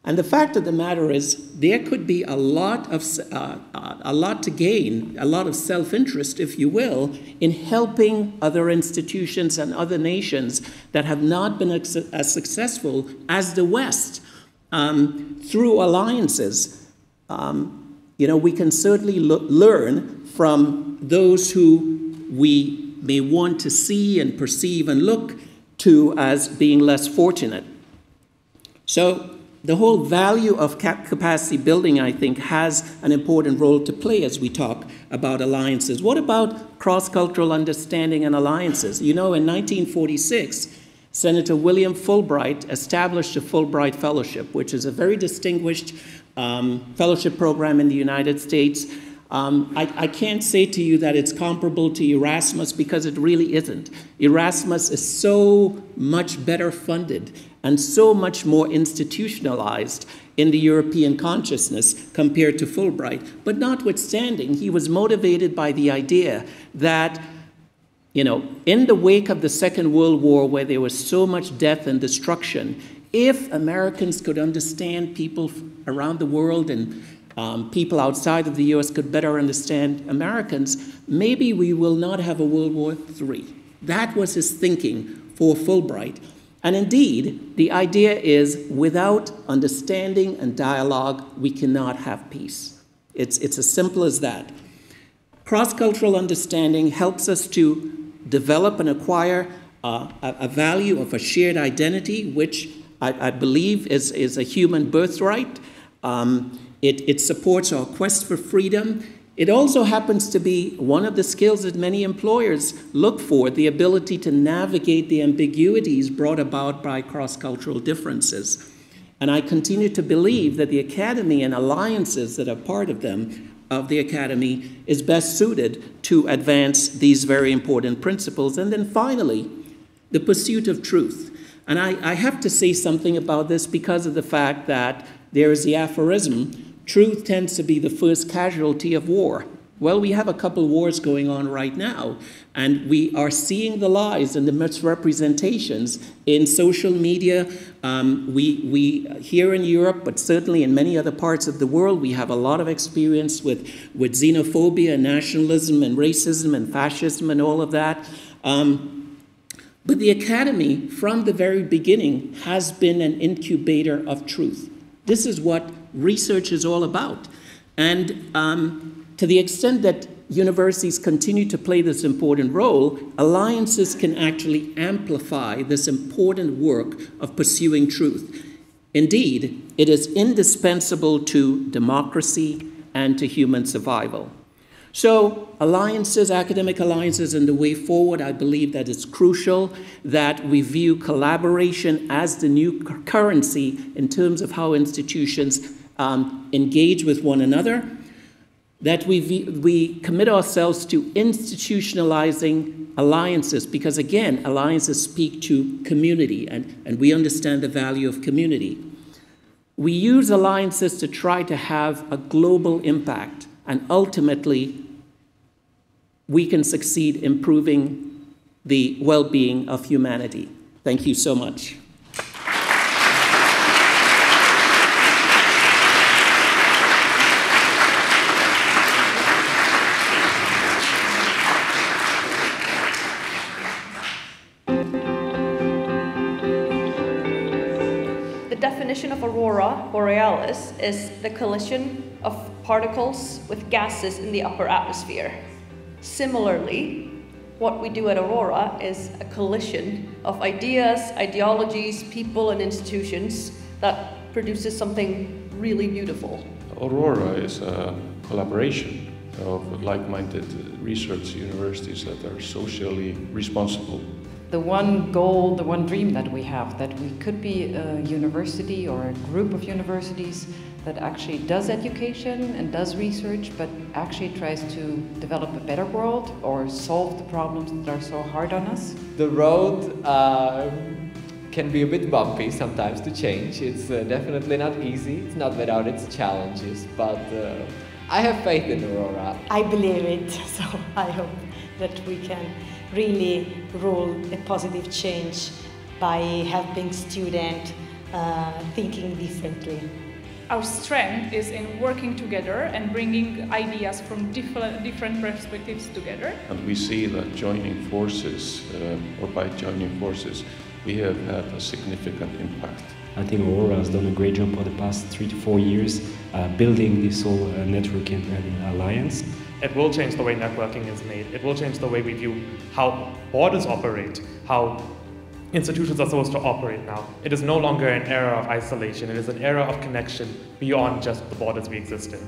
And the fact of the matter is, there could be a lot to gain, a lot of self-interest, if you will, in helping other institutions and other nations that have not been as successful as the West through alliances. We can certainly learn from those who we may want to see and perceive and look to as being less fortunate. So the whole value of capacity building, I think, has an important role to play as we talk about alliances. What about cross-cultural understanding and alliances? You know, in 1946, Senator William Fulbright established a Fulbright Fellowship, which is a very distinguished fellowship program in the United States. I can't say to you that it's comparable to Erasmus, because it really isn't. Erasmus is so much better funded and so much more institutionalized in the European consciousness compared to Fulbright. But notwithstanding, he was motivated by the idea that, in the wake of the Second World War, where there was so much death and destruction, if Americans could understand people around the world and people outside of the US could better understand Americans, maybe we will not have a World War III. That was his thinking for Fulbright. And indeed, the idea is, without understanding and dialogue, we cannot have peace. It's as simple as that. Cross-cultural understanding helps us to develop and acquire a value of a shared identity, which I believe is a human birthright. It supports our quest for freedom. It also happens to be one of the skills that many employers look for, the ability to navigate the ambiguities brought about by cross-cultural differences. And I continue to believe that the Academy and alliances that are part of the Academy, is best suited to advance these very important principles. And then finally, the pursuit of truth. And I have to say something about this because of the fact that there is the aphorism, truth tends to be the first casualty of war. Well, we have a couple wars going on right now, and we are seeing the lies and the misrepresentations in social media. We here in Europe, but certainly in many other parts of the world, we have a lot of experience with xenophobia and nationalism and racism and fascism and all of that. But the Academy, from the very beginning, has been an incubator of truth. This is what research is all about. And to the extent that universities continue to play this important role, alliances can actually amplify this important work of pursuing truth. Indeed, it is indispensable to democracy and to human survival. So alliances, academic alliances, and the way forward, I believe that it's crucial that we view collaboration as the new currency in terms of how institutions engage with one another, that we commit ourselves to institutionalizing alliances, because again, alliances speak to community, and we understand the value of community. We use alliances to try to have a global impact, and ultimately, we can succeed improving the well-being of humanity. Thank you so much. The definition of Aurora Borealis is the collision of particles with gases in the upper atmosphere. Similarly, what we do at Aurora is a collision of ideas, ideologies, people, and institutions that produces something really beautiful. Aurora is a collaboration of like-minded research universities that are socially responsible. The one goal, the one dream that we have, that we could be a university or a group of universities that actually does education and does research, but actually tries to develop a better world or solve the problems that are so hard on us. The road can be a bit bumpy sometimes to change. It's definitely not easy. It's not without its challenges, but I have faith in Aurora. I believe it, so I hope that we can really rule a positive change by helping students thinking differently. Our strength is in working together and bringing ideas from different perspectives together. And we see that joining forces, or by joining forces, we have had a significant impact. I think Aurora has done a great job for the past 3 to 4 years building this whole network and alliance. It will change the way networking is made. It will change the way we view how borders operate, how institutions are supposed to operate now. It is no longer an era of isolation. It is an era of connection beyond just the borders we exist in.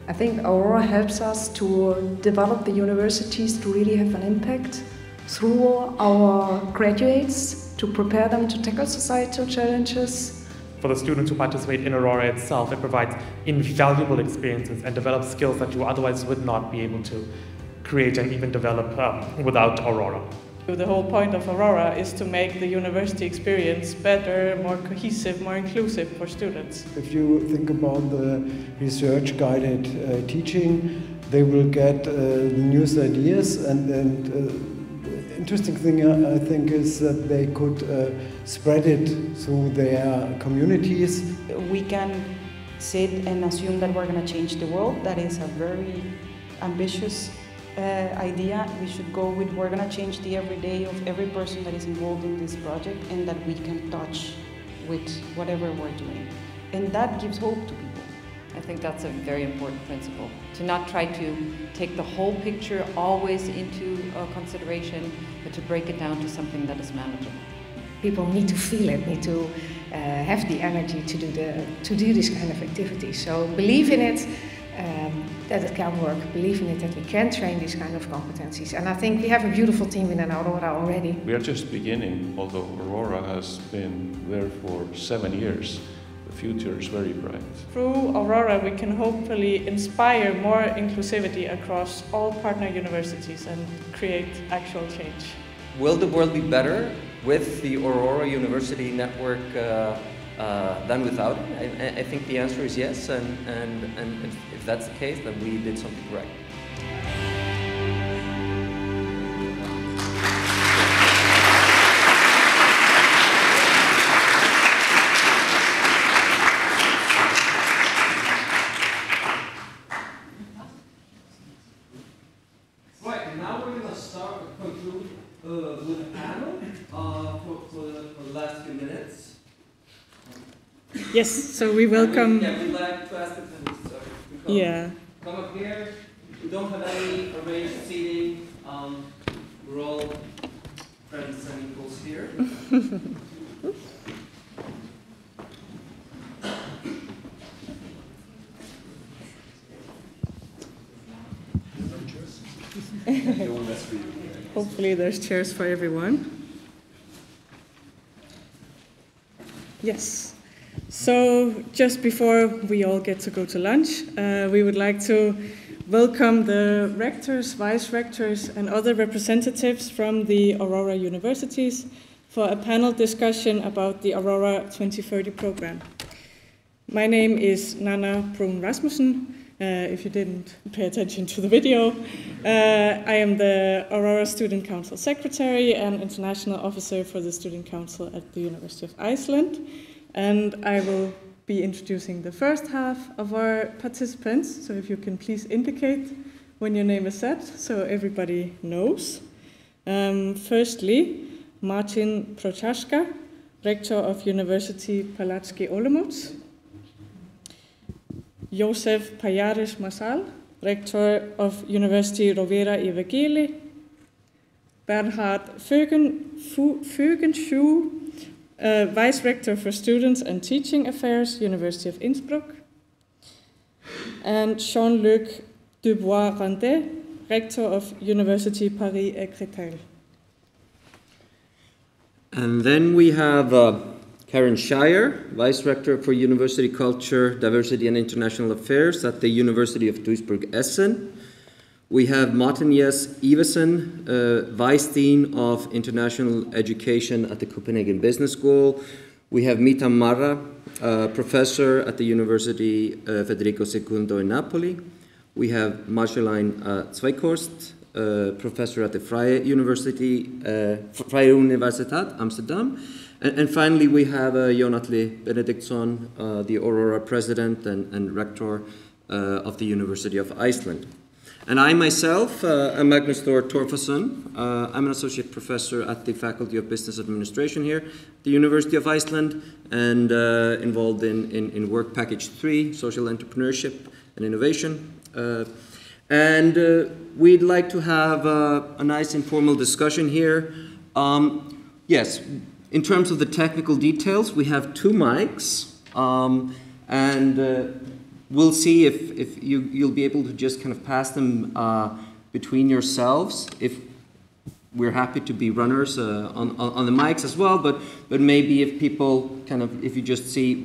I think Aurora helps us to develop the universities to really have an impact through our graduates, to prepare them to tackle societal challenges. For the students who participate in Aurora itself, it provides invaluable experiences and develops skills that you otherwise would not be able to create and even develop without Aurora. The whole point of Aurora is to make the university experience better, more cohesive, more inclusive for students. If you think about the research-guided teaching, they will get the newest ideas, and the interesting thing I think is that they could spread it through their communities. We can sit and assume that we're going to change the world. That is a very ambitious idea. We should go with we're going to change the everyday of every person that is involved in this project, and that we can touch with whatever we're doing. And that gives hope to people. I think that's a very important principle, to not try to take the whole picture always into consideration, but to break it down to something that is manageable. People need to feel it, need to have the energy to do this kind of activity. So believe in it, that it can work. Believe in it, that we can train these kind of competencies. And I think we have a beautiful team in Aurora already. We are just beginning, although Aurora has been there for 7 years. The future is very bright. Through Aurora, we can hopefully inspire more inclusivity across all partner universities and create actual change. Will the world be better with the Aurora University network than without it? I think the answer is yes, and if that's the case, then we did something right. Right, now we're going to conclude with a panel for the last few minutes. Yes, so we welcome. Yeah, we'd like to ask the panelists to come up here. We don't have any arranged seating. We're all friends and equals here. hopefully there's chairs for everyone. Yes. So just before we all get to go to lunch, we would like to welcome the rectors, vice-rectors, and other representatives from the Aurora universities for a panel discussion about the Aurora 2030 program. My name is Nana Brun Rasmussen. If you didn't pay attention to the video, I am the Aurora Student Council Secretary and International Officer for the Student Council at the University of Iceland. And I will be introducing the first half of our participants. So if you can please indicate when your name is said so everybody knows. Firstly, Martin Prochaska, Rector of University Palacký Olomouc. Josef Pajares Masal, Rector of University Rovira i Virgili. Bernhard Vögenschuh, Vice Rector for Students and Teaching Affairs, University of Innsbruck. And Jean-Luc Dubois-Randet, Rector of University Paris-Créteil. And then we have Karen Shire, Vice Rector for University Culture, Diversity and International Affairs at the University of Duisburg-Essen. We have Martin Jes Iversen, Vice Dean of International Education at the Copenhagen Business School. We have Mita Marra, Professor at the University Federico II in Napoli. We have Marceline Zweikhorst, Professor at the Vrije Universiteit Amsterdam. And finally, we have Jonathan Benediktsson, the Aurora President and Rector of the University of Iceland. And I myself am Magnus Thor Torfason. I'm an Associate Professor at the Faculty of Business Administration here at the University of Iceland and involved in Work Package 3, Social Entrepreneurship and Innovation. And we'd like to have a nice informal discussion here. Yes. In terms of the technical details, we have 2 mics, and we'll see if you'll be able to just kind of pass them between yourselves. If we're happy to be runners on the mics as well, but maybe if people if you just see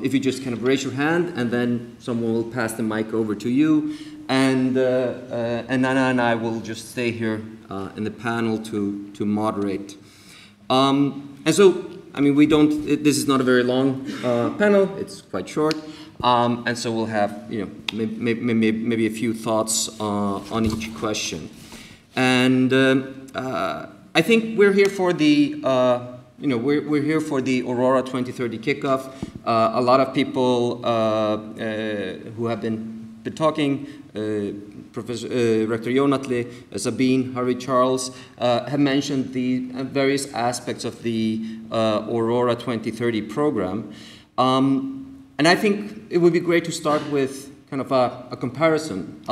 if you just kind of raise your hand, and then someone will pass the mic over to you, and Nana and I will just stay here in the panel to moderate. And so, I mean, this is not a very long panel, it's quite short, and so we'll have, maybe a few thoughts on each question. And I think we're here for the, we're here for the Aurora 2030 kickoff. A lot of people who have been talking, Professor Rector Jonatle, Sabine, Harry Charles, have mentioned the various aspects of the Aurora 2030 program. And I think it would be great to start with kind of a comparison.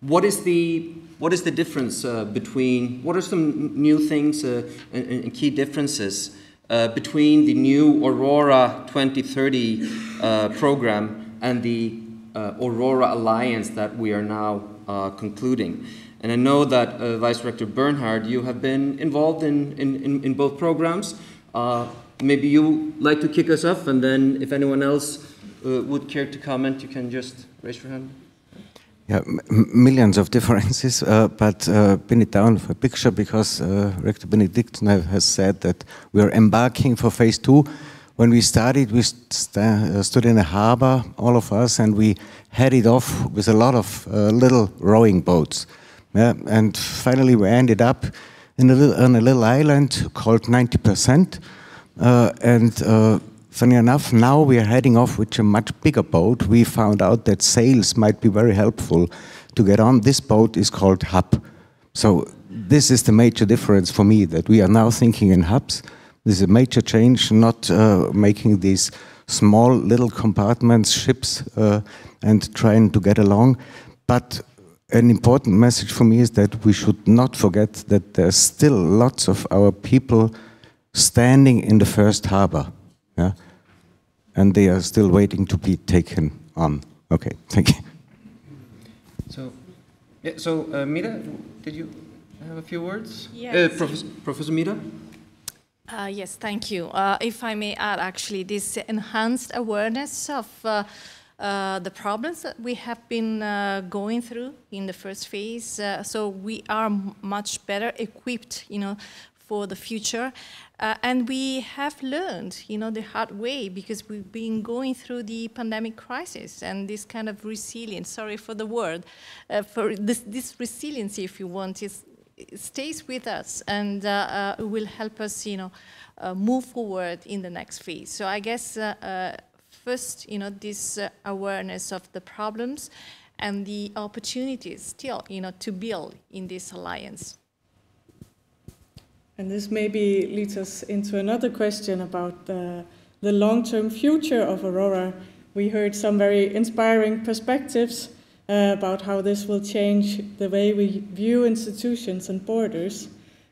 What is the difference between, what are some new things and key differences between the new Aurora 2030 program and the Aurora Alliance that we are now concluding? And I know that Vice Rector Bernhard, you have been involved in both programs. Maybe you like to kick us off, and then if anyone else would care to comment, you can just raise your hand. Yeah, millions of differences, but pin it down for a picture, because Rector Benediktsson has said that we are embarking for phase 2. When we started, we stood in a harbor, all of us, and we headed off with a lot of little rowing boats. Yeah, and finally we ended up on a little island called 90%. Funny enough, now we are heading off with a much bigger boat. We found out that sails might be very helpful to get on. This boat is called hub. So this is the major difference for me, that we are now thinking in hubs. This is a major change, not making these small little compartments, ships, and trying to get along. But an important message for me is that we should not forget that there's still lots of our people standing in the first harbor. Yeah? And they are still waiting to be taken on. Okay, thank you. So, Yeah, so Mira, did you have a few words? Yes. Professor Mira? Yes, thank you. If I may add, actually, this enhanced awareness of the problems that we have been going through in the first phase, so we are much better equipped, for the future. And we have learned, the hard way, because we've been going through the pandemic crisis, and this kind of resilience, sorry for the word, for this resiliency, if you want, it stays with us, and it will help us, move forward in the next phase. So I guess first, this awareness of the problems and the opportunities still, to build in this alliance. And this maybe leads us into another question about the long-term future of Aurora. We heard some very inspiring perspectives about how this will change the way we view institutions and borders.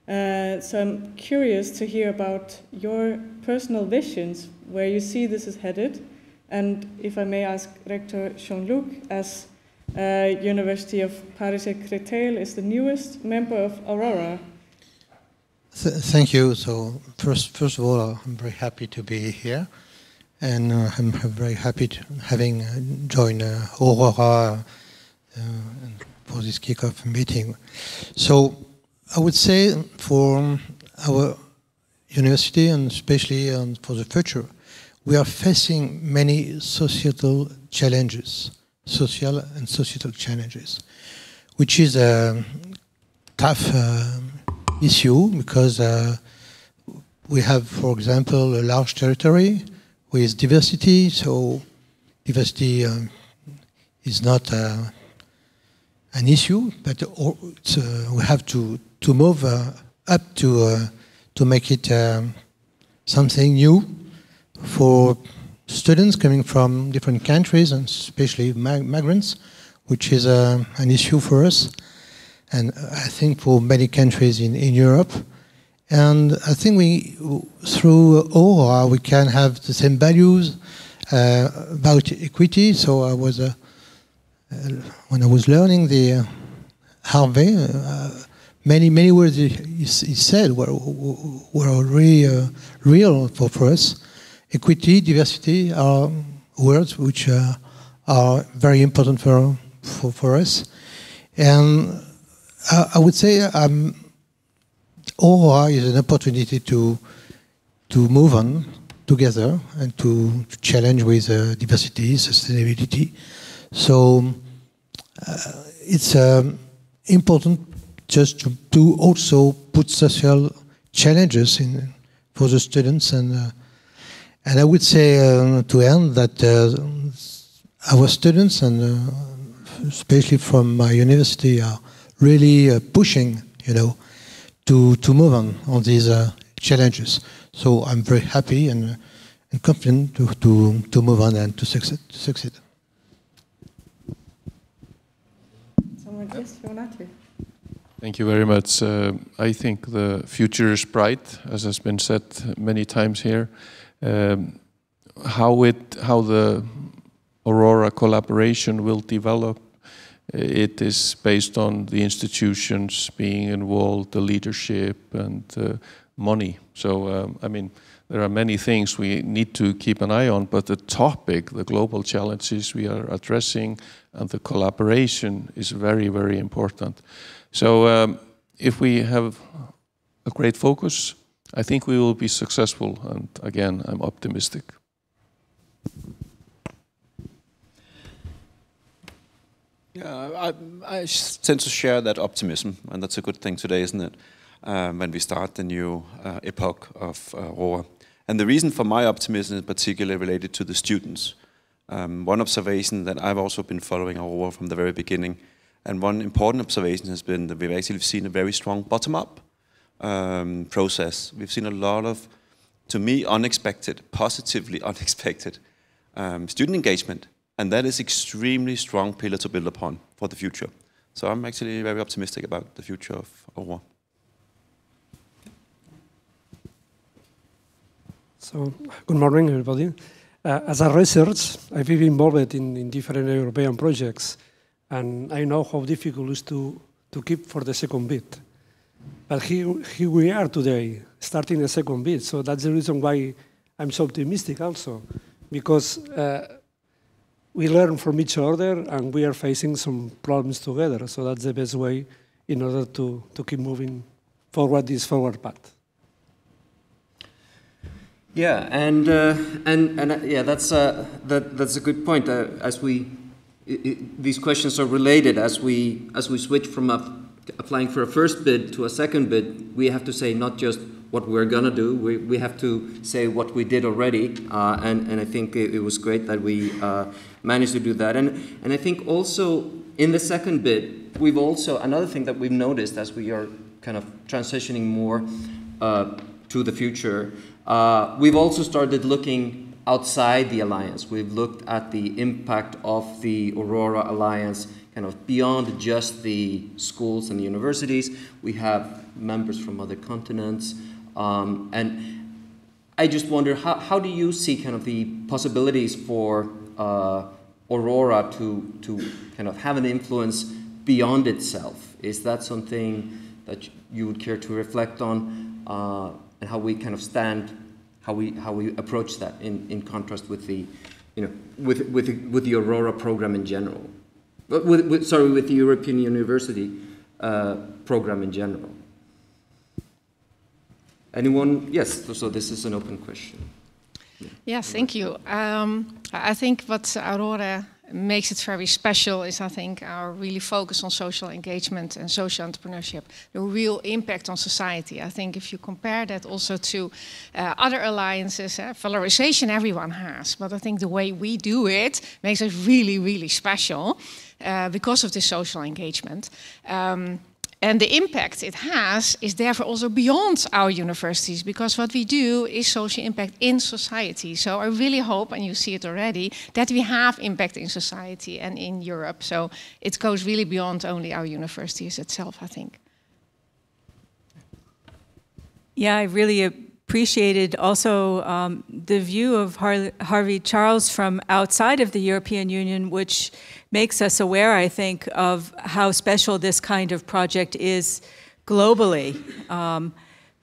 So I'm curious to hear about your personal visions, where you see this is headed. And if I may ask Rector Jean-Luc, as University of Paris-Créteil is the newest member of Aurora. Thank you. So first of all, I'm very happy to be here, and I'm very happy to having joined Aurora for this kickoff meeting. So I would say for our university, and especially for the future, we are facing many societal challenges, which is a tough issue, because we have, for example, a large territory with diversity. So diversity is not an issue, but we have to move up to make it something new for students coming from different countries, and especially migrants, which is an issue for us, and I think for many countries in Europe. And I think through Aurora, we can have the same values about equity. So I was, when I was learning the Harvey, many words he said were really real for us. Equity, diversity are words which are very important for us. And I would say Aurora is an opportunity to move on together and to challenge with diversity, sustainability. So it's important just to also put social challenges in for the students, and I would say to end that our students, and especially from my university, are really pushing, to move on these challenges. So I'm very happy and confident to move on and to succeed. Thank you very much. I think the future is bright, as has been said many times here. How the Aurora collaboration will develop, it is based on the institutions being involved, the leadership, and money. So, I mean, there are many things we need to keep an eye on, but the topic, the global challenges we are addressing, and the collaboration is very, very important. So, if we have a great focus, I think we will be successful, and again, I'm optimistic. Yeah, I tend to share that optimism, and that's a good thing today, isn't it? When we start the new epoch of Aurora. And the reason for my optimism is particularly related to the students. One observation that I've also been following Aurora from the very beginning, and one important observation has been that we've actually seen a very strong bottom-up process. We've seen a lot of, to me, unexpected, positively unexpected student engagement. And that is extremely strong pillar to build upon for the future. So I'm actually very optimistic about the future of Aurora. So, good morning, everybody. As a researcher, I've been involved in different European projects. And I know how difficult it is to keep for the second bit. But here we are today, starting the second bit. So that's the reason why I'm so optimistic also, because we learn from each other and we are facing some problems together. So that's the best way in order to keep moving forward this forward path. Yeah, and yeah, that's a good point. These questions are related. As we switch from applying for a first bid to a second bid, we have to say not just what we're gonna do. We have to say what we did already. And I think it was great that we managed to do that. And I think also in the second bid, we've also another thing that we've noticed as we are kind of transitioning more to the future. We've also started looking outside the alliance. We've looked at the impact of the Aurora Alliance kind of beyond just the schools and the universities. We have members from other continents. And I just wonder, how do you see kind of the possibilities for Aurora to kind of have an influence beyond itself? Is that something that you would care to reflect on? And how we kind of stand, how we approach that in contrast with the, with the Aurora program in general, with the European University program in general. Anyone? Yes. So this is an open question. Yes, thank you. I think what Aurora makes it very special is, I think, our really focus on social engagement and social entrepreneurship, the real impact on society. I think if you compare that also to other alliances, valorization everyone has, but I think the way we do it makes us really, really special because of the social engagement. And the impact it has is therefore also beyond our universities, because what we do is social impact in society. So I really hope, and you see it already, that we have impact in society and in Europe. So it goes really beyond only our universities itself, I think. Yeah, I really appreciated also the view of Harvey Charles from outside of the European Union, which makes us aware, I think, of how special this kind of project is globally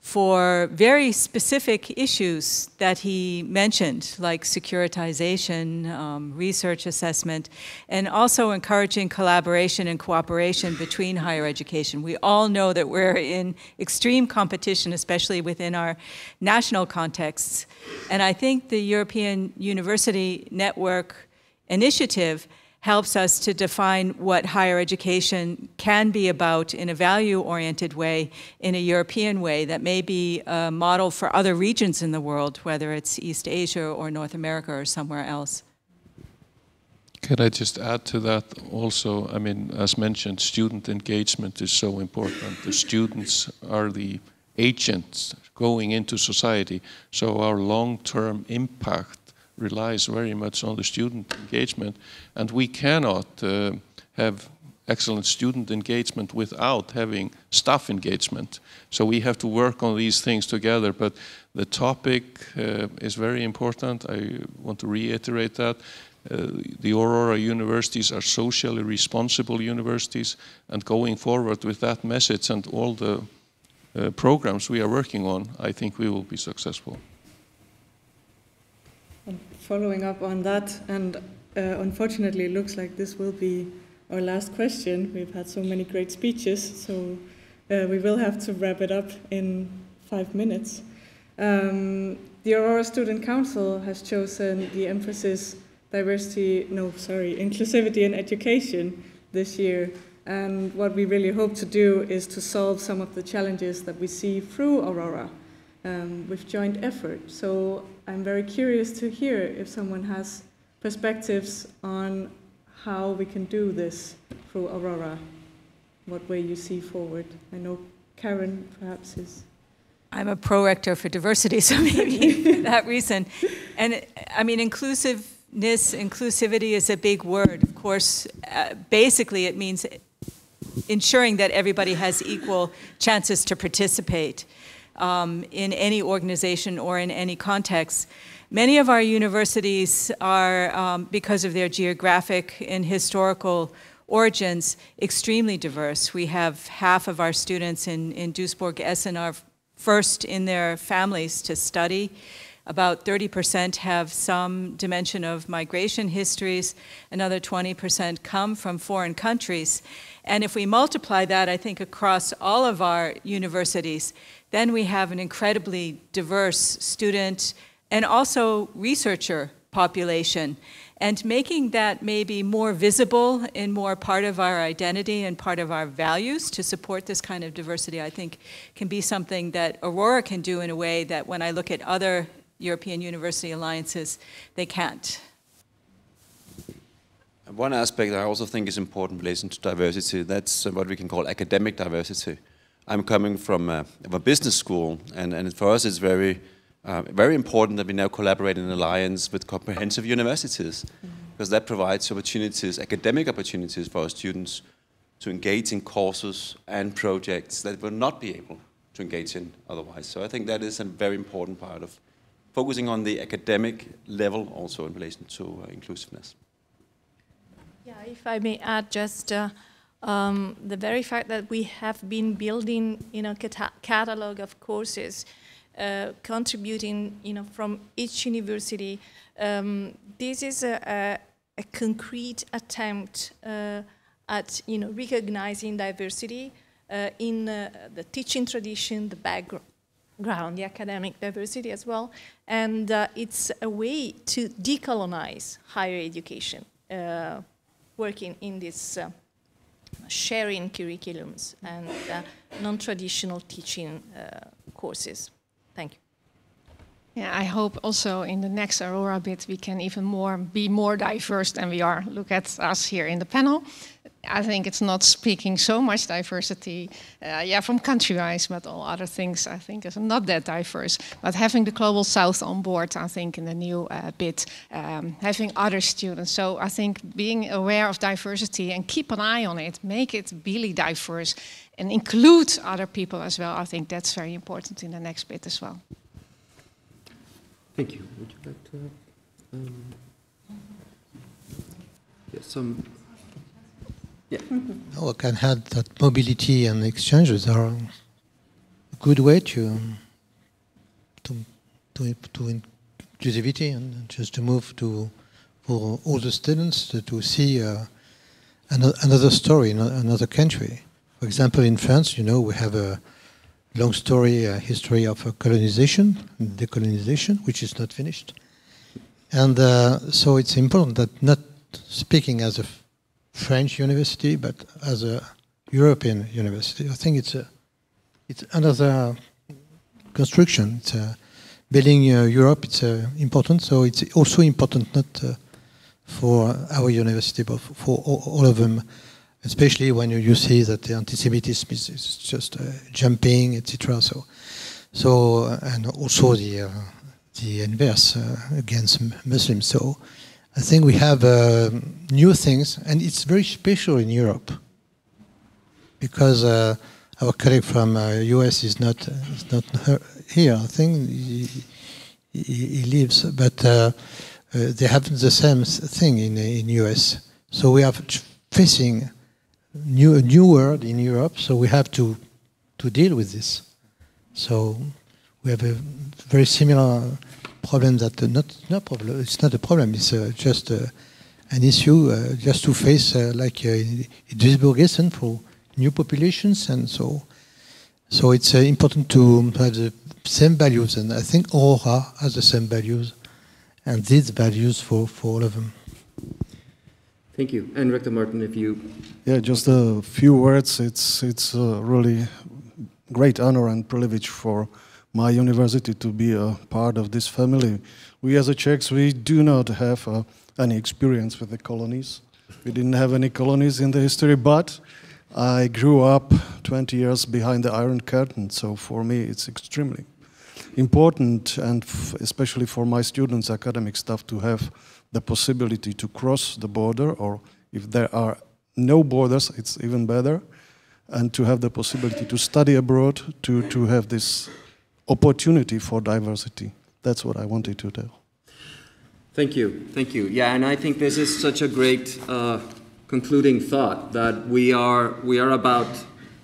for very specific issues that he mentioned, like securitization, research assessment, and also encouraging collaboration and cooperation between higher education. We all know that we're in extreme competition, especially within our national contexts. And I think the European University Network initiative helps us to define what higher education can be about in a value-oriented way, in a European way that may be a model for other regions in the world, whether it's East Asia or North America or somewhere else. Can I just add to that also? I mean, as mentioned, student engagement is so important. The students are the agents going into society, so our long-term impact relies very much on the student engagement, and we cannot have excellent student engagement without having staff engagement. So we have to work on these things together, but the topic is very important. I want to reiterate that. The Aurora universities are socially responsible universities, and going forward with that message and all the programs we are working on, I think we will be successful. Following up on that, and unfortunately it looks like this will be our last question. We've had so many great speeches, so we will have to wrap it up in 5 minutes. The Aurora Student Council has chosen the emphasis inclusivity in education this year, and what we really hope to do is to solve some of the challenges that we see through Aurora with joint effort. So I'm very curious to hear if someone has perspectives on how we can do this through Aurora, what way you see forward. I know Karen perhaps is... I'm a pro-rector for diversity, so maybe for that reason. And I mean, inclusivity is a big word. Of course, basically it means ensuring that everybody has equal chances to participate in any organization or in any context. Many of our universities are, because of their geographic and historical origins extremely diverse. We have half of our students in Duisburg-Essen are first in their families to study. About 30% have some dimension of migration histories. Another 20% come from foreign countries. And if we multiply that, I think, across all of our universities, then we have an incredibly diverse student and also researcher population. And making that maybe more visible and more part of our identity and part of our values to support this kind of diversity, I think, can be something that Aurora can do in a way that when I look at other European University Alliances, they can't. One aspect I also think is important in relation to diversity, that's what we can call academic diversity. I'm coming from a business school, and for us it's very important that we now collaborate in an alliance with comprehensive universities, because that provides opportunities, academic opportunities for our students to engage in courses and projects that will not be able to engage in otherwise. So I think that is a very important part of focusing on the academic level also in relation to inclusiveness. Yeah, if I may add just the very fact that we have been building, catalog of courses, contributing, from each university. This is a concrete attempt at, recognizing diversity in the teaching tradition, the background, the academic diversity as well, and it's a way to decolonize higher education. Working in this sharing curriculums and non-traditional teaching courses. Thank you. Yeah, I hope also in the next Aurora bit we can even be more diverse than we are. Look at us here in the panel. I think it's not speaking so much diversity, from country-wise, but all other things I think is not that diverse. But having the Global South on board, I think in the new bit, having other students. So I think being aware of diversity and keep an eye on it, make it really diverse and include other people as well. I think that's very important in the next bit as well. Thank you. Would you like to? Yeah. I can add that mobility and exchanges are a good way to inclusivity and just to move for all the students to see another story in another country. For example, in France, we have a long history of colonization and decolonization, which is not finished. And so it's important that not speaking as a French university, but as a European university. I think it's another construction. It's building Europe. It's important. So it's also important not for our university, but for all of them. Especially when you see that the anti-Semitism is just jumping, etc. So and also the inverse against Muslims. So I think we have new things, and it's very special in Europe because our colleague from US is not here. I think he lives, but they have the same thing in US. So we are facing a new world in Europe. So we have to deal with this. So we have a very similar problem that it's not a problem. It's just an issue just to face like in Duisburg-Essen for new populations, and so it's important to have the same values, and I think Aurora has the same values, and these values for all of them. Thank you. And Rector Martin, if you... Yeah, just a few words. It's really great honor and privilege for my university to be a part of this family. We as a Czechs, we do not have any experience with the colonies. We didn't have any colonies in the history, but I grew up 20 years behind the Iron Curtain, so for me it's extremely important, and especially for my students, academic staff, to have the possibility to cross the border, or if there are no borders, it's even better, and to have the possibility to study abroad, to have this opportunity for diversity. That's what I wanted to tell. Thank you. Thank you. Yeah, and I think this is such a great concluding thought that we are about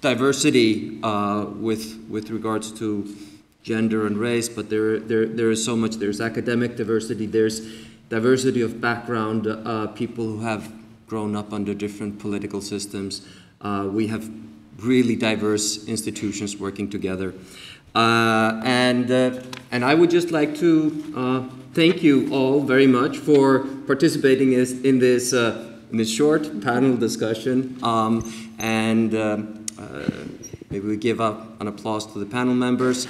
diversity with regards to gender and race, but there is so much. There's academic diversity, there's diversity of background, people who have grown up under different political systems. We have really diverse institutions working together. And I would just like to thank you all very much for participating in this short panel discussion. Maybe we give up an applause to the panel members.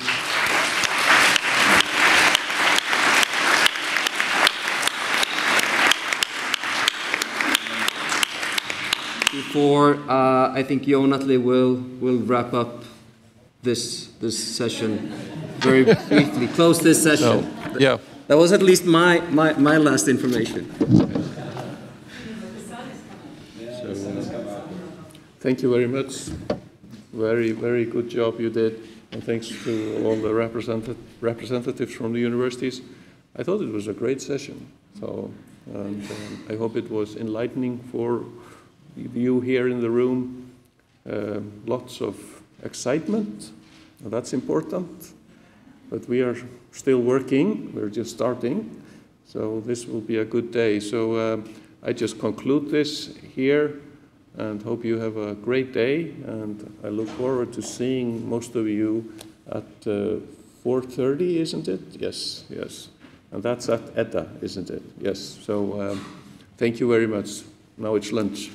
Before I think Jónatli will wrap up this session very briefly, close this session. No. Yeah. That was at least my last information. Thank you very much. Very, very good job you did. And thanks to all the representatives from the universities. I thought it was a great session. So, and I hope it was enlightening for you here in the room. Lots of excitement. That's important. But we are still working. We're just starting. So this will be a good day. So I just conclude this here and hope you have a great day. And I look forward to seeing most of you at 4:30, isn't it? Yes, yes. And that's at Edda, isn't it? Yes. So thank you very much. Now it's lunch.